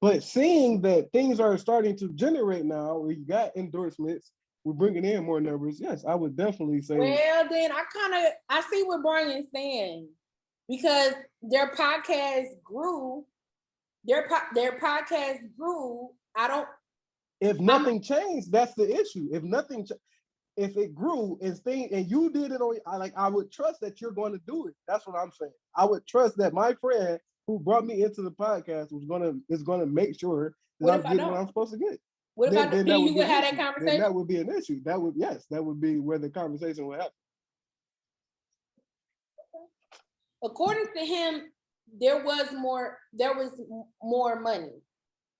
But seeing that things are starting to generate now, where you got endorsements, we're bringing in more numbers. Yes, I would definitely say. Well, then I see what Brian's saying, because their podcast grew. Their podcast grew. If nothing changed, that's the issue. If it grew and you did it on, I would trust that you're going to do it. That's what I'm saying. I would trust that my friend who brought me into the podcast is gonna make sure that I'm getting what I'm supposed to get. What if you would have that conversation? Then that would be an issue. That would be where the conversation would happen. According to him, there was more money.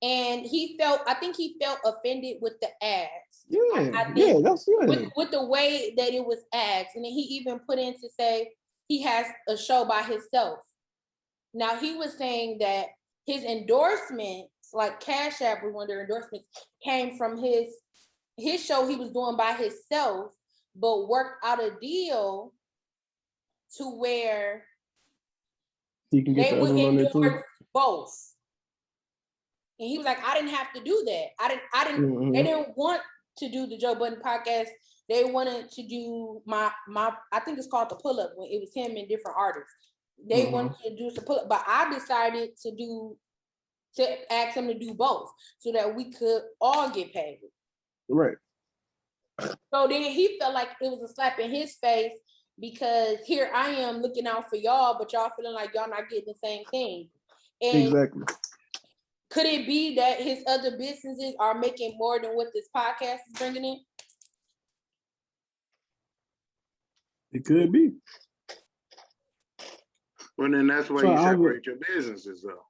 And I think he felt offended with the ads. With the way that it was asked. And then he even put in to say he has a show by himself. Now he was saying that his endorsements, like Cash App was one of their endorsements, came from his show he was doing by himself, but worked out a deal to where you can get they would endorse both. And he was like, I didn't have to do that. I didn't. Mm-hmm. They didn't want to do the Joe Budden podcast. They wanted to do my. I think it's called the Pull Up, when it was him and different artists. They wanted to do the Pull Up, but I decided to ask him to do both so that we could all get paid. Right. So then he felt like it was a slap in his face, because here I am looking out for y'all, but y'all feeling like y'all not getting the same thing. And exactly. Could it be that his other businesses are making more than what this podcast is bringing in? It could be. Well, then that's why you separate your businesses, though.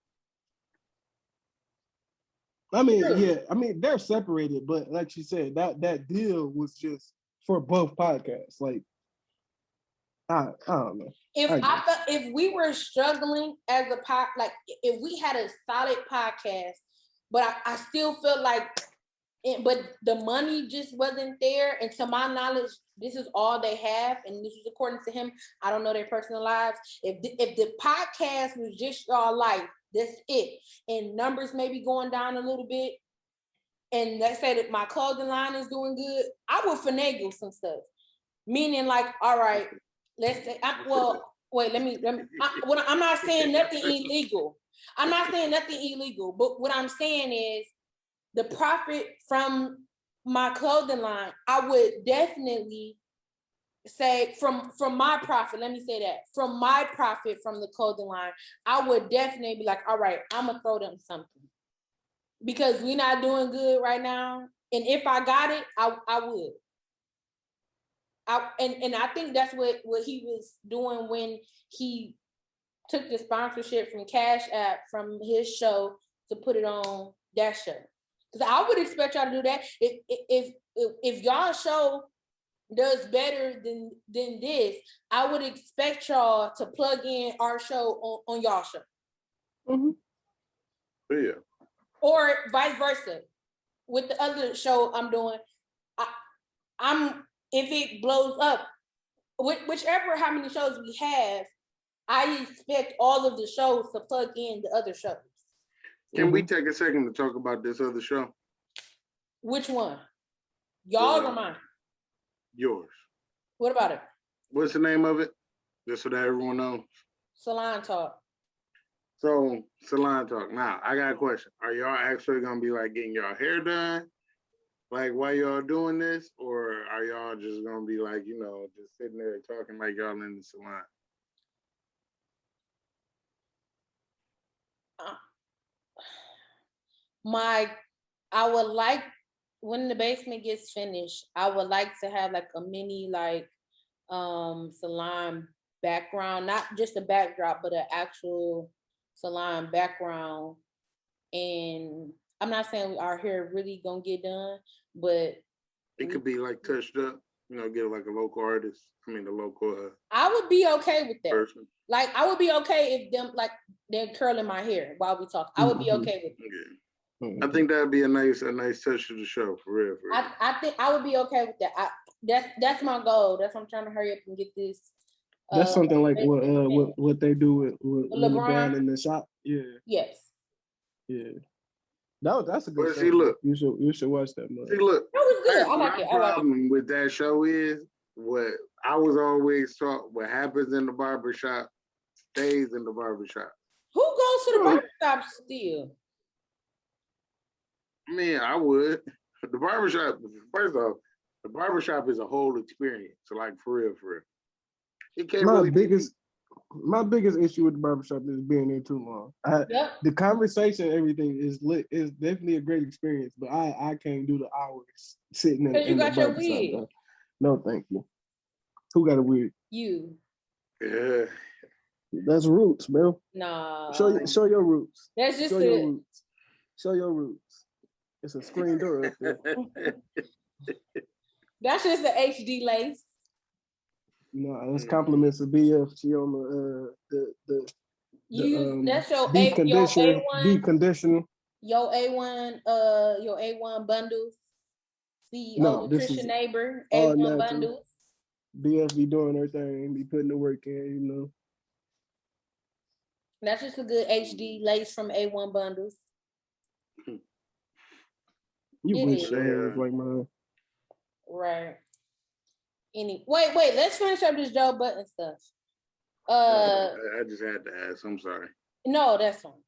I mean, yeah. I mean, they're separated, but like you said, that deal was just for both podcasts. Like, I don't know. If we were struggling as if we had a solid podcast, but I still feel like, but the money just wasn't there. And to my knowledge, this is all they have, and this is according to him. I don't know their personal lives. If the podcast was just y'all life, that's it. And numbers may be going down a little bit, and let's say that my clothing line is doing good, I would finagle some stuff. Meaning, like, all right, let's say, I'm not saying nothing illegal. I'm not saying nothing illegal, but what I'm saying is the profit from my clothing line, I would definitely say from my profit, let me say that, from my profit from the clothing line, I would definitely be like, all right, I'm gonna throw them something. Because we're not doing good right now. And if I got it, I would. And I think that's what he was doing when he took the sponsorship from Cash App from his show to put it on that show. Because I would expect y'all to do that. If y'all show does better than this, I would expect y'all to plug in our show on y'all show. Mm-hmm. Yeah. Or vice versa. With the other show I'm doing, if it blows up, whichever how many shows we have, I expect all of the shows to plug in the other shows. Can we take a second to talk about this other show? Which one? Y'all or mine? Yours. What about it? What's the name of it? Just so that everyone knows. Salon Talk. So, Salon Talk. Now, I got a question. Are y'all actually going to be like getting y'all hair done? Like, while y'all doing this? Or are y'all just going to be like, you know, just sitting there talking like y'all in the salon? I would like, when the basement gets finished, I would like to have like a mini like salon background, not just a backdrop, but an actual salon background. And I'm not saying our hair really gonna get done, but It could be like touched up, you know, get like a local artist. I mean, the local I would be okay with that. person. Like, I would be okay if them, like, they're curling my hair while we talk. I would be okay with it. Yeah. I think that'd be a nice touch to the show, for real. I think I would be okay with that. That's my goal. That's why I'm trying to hurry up and get this. That's something like what they do with LeBron in the shop. Yeah. Yes. Yeah. That's a good show. See, look. You should watch that. Man. See, look. That was good. I like it. My problem with that show is what I was always taught. What happens in the barbershop stays in the barbershop. Who goes to the barbershop still? I mean, I would. The barbershop, first off, the barbershop is a whole experience. So, like, for real. It can't my biggest issue with the barbershop is being there too long. The conversation, everything is lit. Is definitely a great experience, but I can't do the hours sitting in the barbershop. Because you got your wig. No, thank you. Who got a wig? You. Yeah. That's roots, bro. Nah. Show your roots. That's just your roots. Show your roots. It's a screen door up there. That's just the HD lace. No, that's compliments of BF. She on that's your deep conditioner. Your A1 bundles. CEO Nutrition Neighbor, A1 bundles. BF be doing her thing, be putting the work in, you know. That's just a good HD lace from A1 bundles. You wish your like mine. Right. Wait, let's finish up this Joe Budden stuff. I just had to ask. I'm sorry. No, that's fine.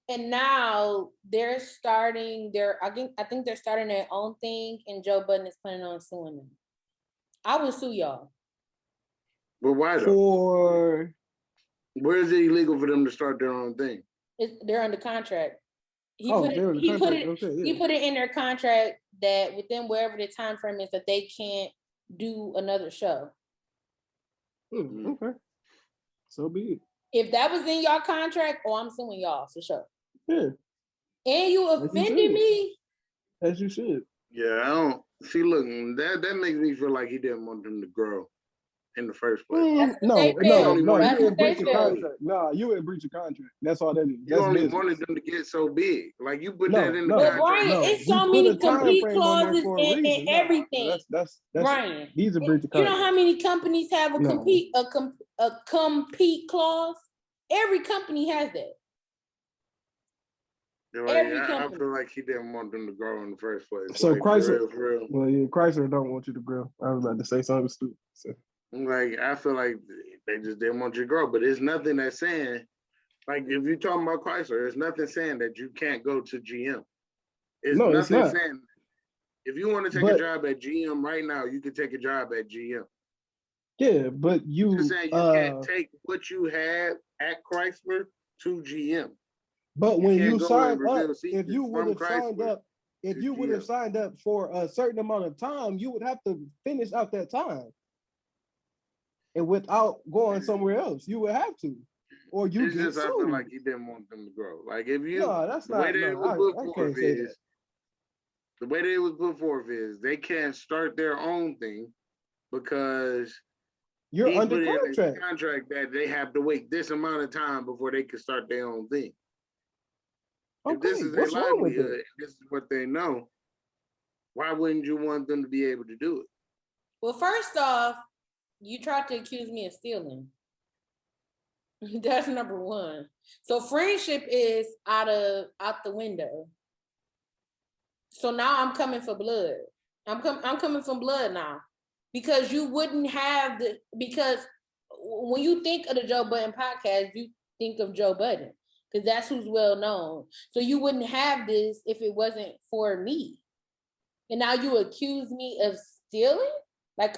And now they're starting I think they're starting their own thing, and Joe Budden is planning on suing them. I would sue y'all. But why though? Where is it illegal for them to start their own thing? They're under contract. He put it in their contract that within wherever the time frame is that they can't do another show. Okay. So be it. If that was in y'all contract, I'm suing y'all for sure. Yeah. And you offended me. As you should. Yeah, I don't see. Look, that makes me feel like he didn't want them to grow in the first place. No, you didn't breach your contract. No, you didn't breach your contract. That's all that is. You only wanted them to get so big. Like you put that in the contract. Brian, it's so many compete clauses and everything. That's Brian. These are breach of contract. You know how many companies have a compete clause? Every company has that. I feel like he didn't want them to grow in the first place. So like, Chrysler, for real. well, yeah, Chrysler don't want you to grow. I was about to say something stupid. So. Like I feel like they just didn't want you to grow, but there's nothing that's saying, like if you're talking about Chrysler, there's nothing saying that you can't go to GM. It's nothing saying if you want to take a job at GM right now, you can take a job at GM. Yeah, but you're saying you can't take what you had at Chrysler to GM. But when you signed up, if you would have signed up for a certain amount of time, you would have to finish out that time. And without going somewhere else, you would have to. Or you get sued. I feel like he didn't want them to grow. Like if you that's not the way they was put forth is they can't start their own thing because you're under contract. Contract that they have to wait this amount of time before they can start their own thing. Okay, if this is their livelihood, this is what they know, why wouldn't you want them to be able to do it? Well, first off, you tried to accuse me of stealing. That's number one. So friendship is out the window. So now I'm coming for blood. I'm coming from blood now, because you wouldn't have because when you think of the Joe Budden podcast, you think of Joe Budden, because that's who's well known. So you wouldn't have this if it wasn't for me. And now you accuse me of stealing? Like,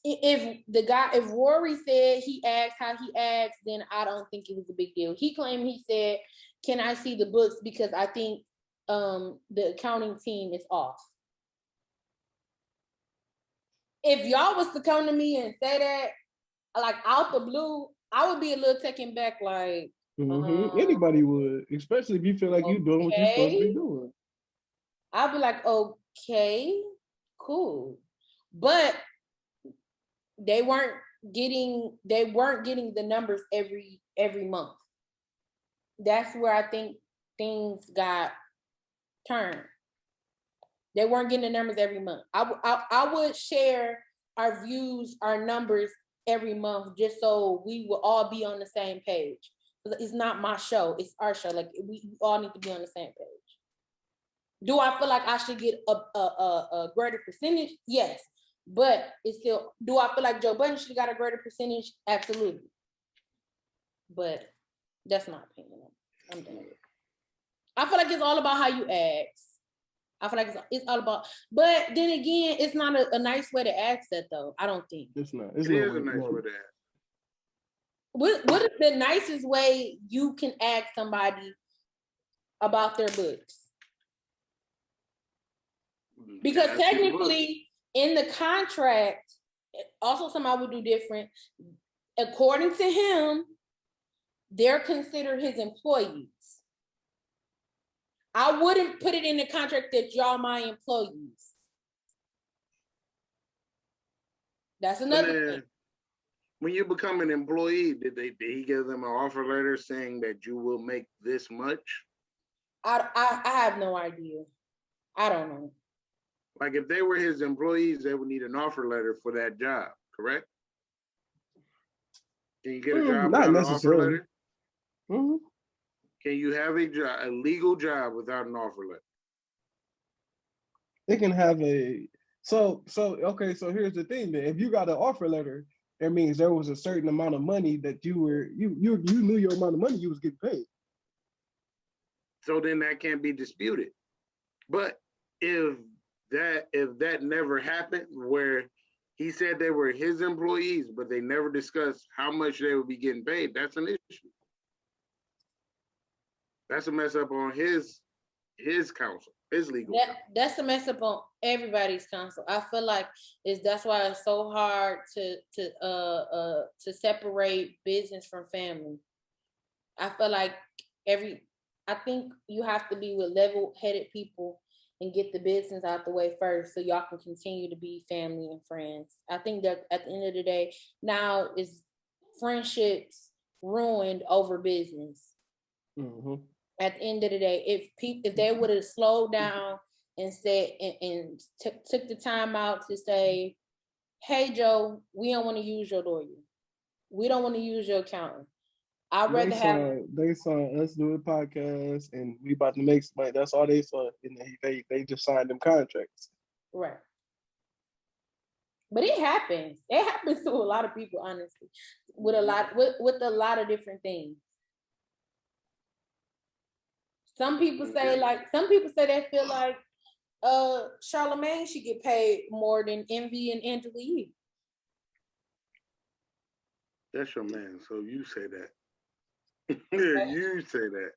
if Rory said he asked how he asked, then I don't think it was a big deal. He claimed, he said, can I see the books because I think the accounting team is off. If y'all was to come to me and say that, like out the blue, I would be a little taken back, like, anybody would, especially if you feel like you're doing what you're supposed to be doing. I'd be like, okay, cool. But they weren't getting the numbers every month. That's where I think things got turned. They weren't getting the numbers every month. I would share our views, our numbers every month, just so we will all be on the same page. It's not my show, it's our show. Like, we all need to be on the same page. Do I feel like I should get a greater percentage? Yes. But it's still, do I feel like Joe Budden should have got a greater percentage? Absolutely. But that's my opinion. I'm done with it. I feel like it's all about how you ask. I feel like it's all about, but then again, it's not a nice way to ask that though. I don't think. It's not. It is a nice way to ask. What is the nicest way you can ask somebody about their books? Because technically, in the contract, also somebody would do different. According to him, they're considered his employees. I wouldn't put it in the contract that y'all my employees. That's another thing. When you become an employee, did he give them an offer letter saying that you will make this much? I have no idea. I don't know. Like, if they were his employees, they would need an offer letter for that job, correct? Can you get a job without an offer letter? Mm-hmm. Can you have a legal job without an offer letter? They can have so here's the thing, then. If you got an offer letter, that means there was a certain amount of money that you knew your amount of money you was getting paid. So then that can't be disputed. But if that never happened, where he said they were his employees, but they never discussed how much they would be getting paid, that's an issue. That's a mess up on his counsel, his legal counsel. That's a mess up on everybody's counsel. I feel like that's why it's so hard to separate business from family. I feel like I think you have to be with level-headed people and get the business out the way first, so y'all can continue to be family and friends. I think that at the end of the day, now is friendships ruined over business. Mm-hmm. At the end of the day, if they would have slowed down and said and took the time out to say, "Hey Joe, we don't want to use your lawyer. We don't want to use your accountant. I'd rather they saw us do a podcast and we about to make some money." That's all they saw, and they just signed them contracts. Right. But it happens. It happens to a lot of people, honestly, with a lot of different things. Some people say they feel like Charlamagne should get paid more than Envy and Angela Yee. That's your man, so you say that. You say that.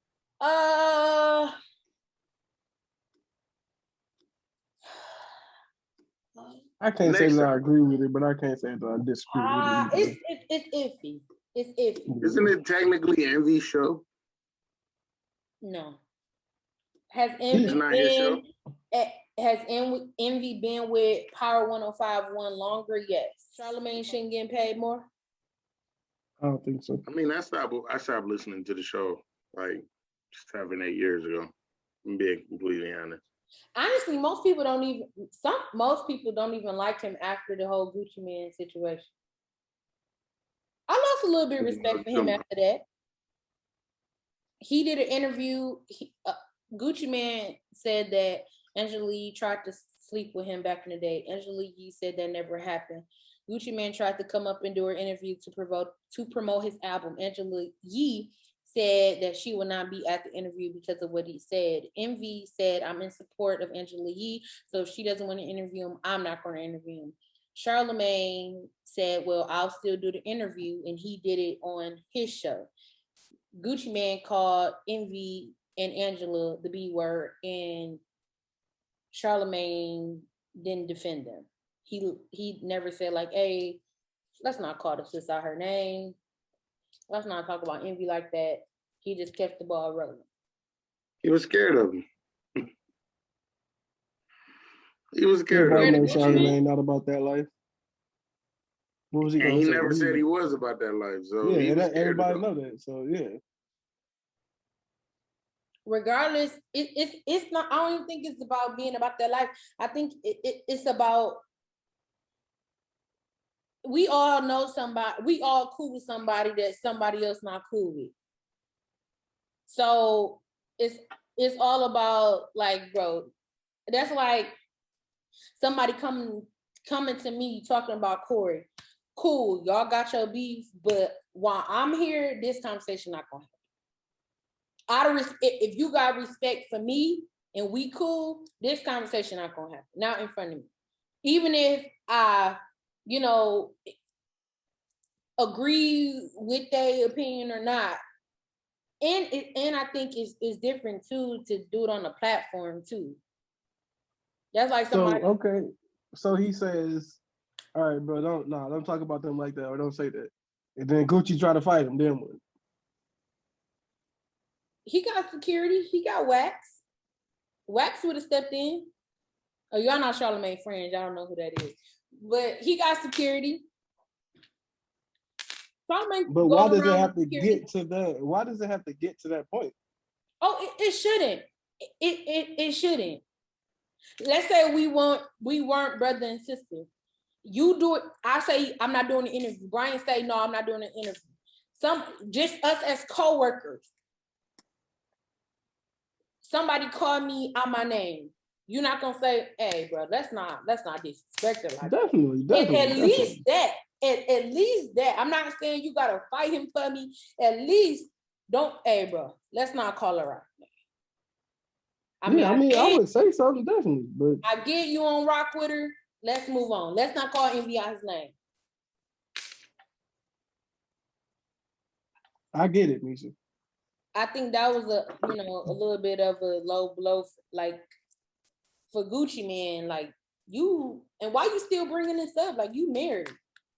I can't say that I agree with it, but I can't say that I disagree with it. It's iffy. It's iffy. Isn't it technically Envy's show? No. Has Envy been with Power 105.1 longer? Yes. Charlamagne shouldn't get paid more? I don't think so. I mean, I stopped listening to the show like 7-8 years ago. I'm being completely honest. Honestly, most people don't even like him after the whole Gucci Mane situation. I lost a little bit of respect for him after that. He did an interview. Gucci Mane said that Angela Yee tried to sleep with him back in the day. Angela Yee said that never happened. Gucci Mane tried to come up and do an interview to promote his album. Angela Yee said that she will not be at the interview because of what he said. Envy said, I'm in support of Angela Yee, so if she doesn't want to interview him, I'm not going to interview him. Charlemagne said, well, I'll still do the interview, and he did it on his show. Gucci Mane called Envy and Angela the B word, and Charlemagne didn't defend them. He never said like, hey, let's not call the sis out her name. Let's not talk about Envy like that. He just kept the ball rolling. He was scared of him. He was scared of Everybody him. knows Charlemagne not about that life. What was he And gonna he say? never said he was about that life. So Yeah, he and was scared everybody of know that. So yeah. Regardless, it's not. I don't even think it's about being about that life. I think it's about, we all know somebody. We all cool with somebody that somebody else not cool with. So it's all about like, bro. That's like somebody coming to me talking about Corey. Cool, y'all got your beef, but while I'm here, this conversation not gonna happen. If you got respect for me and we cool, this conversation not gonna happen. Not in front of me. Even if I, agree with their opinion or not. And I think it's different too to do it on a platform too. That's like somebody. So okay. So he says, all right, bro, don't talk about them like that, or don't say that. And then Gucci try to fight him, then what? He got security. He got Wax. Wax would have stepped in. Oh, y'all not Charlemagne friends. Y'all don't know who that is. But he got security. Charlemagne. But why does it have to get to that? Why does it have to get to that point? Oh, it shouldn't. It shouldn't. Let's say we weren't brother and sister. You do it. I say I'm not doing the interview. Brian say no, I'm not doing the interview. Just us as co-workers. Somebody call me out my name. You're not gonna say, "Hey, bro, let's not disrespect it like definitely, that." Definitely, At least that. At least that. I'm not saying you gotta fight him for me. At least don't. Hey, bro, let's not call her out. I would say something definitely, but I get you on rock with her. Let's move on. Let's not call Envy out his name. I get it, Misha. I think that was a little bit of a low blow, like for Gucci Mane. Like you, and why you still bringing this up? Like you married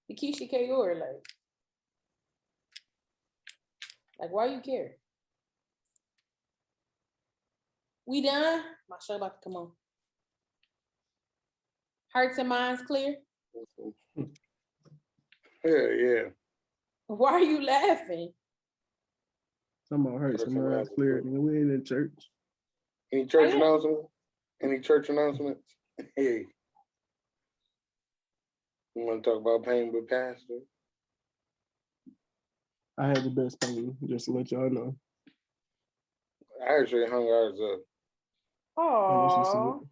to Keisha Kayor, like why you care? We done? My show about to come on. Hearts and minds clear? Yeah. Why are you laughing? Someone heard some minds clear. We ain't in church. Any church announcements? Any church announcements? Hey. You want to talk about pain with pastor? I had the best pain, just to let y'all know. I actually hung ours up. Oh.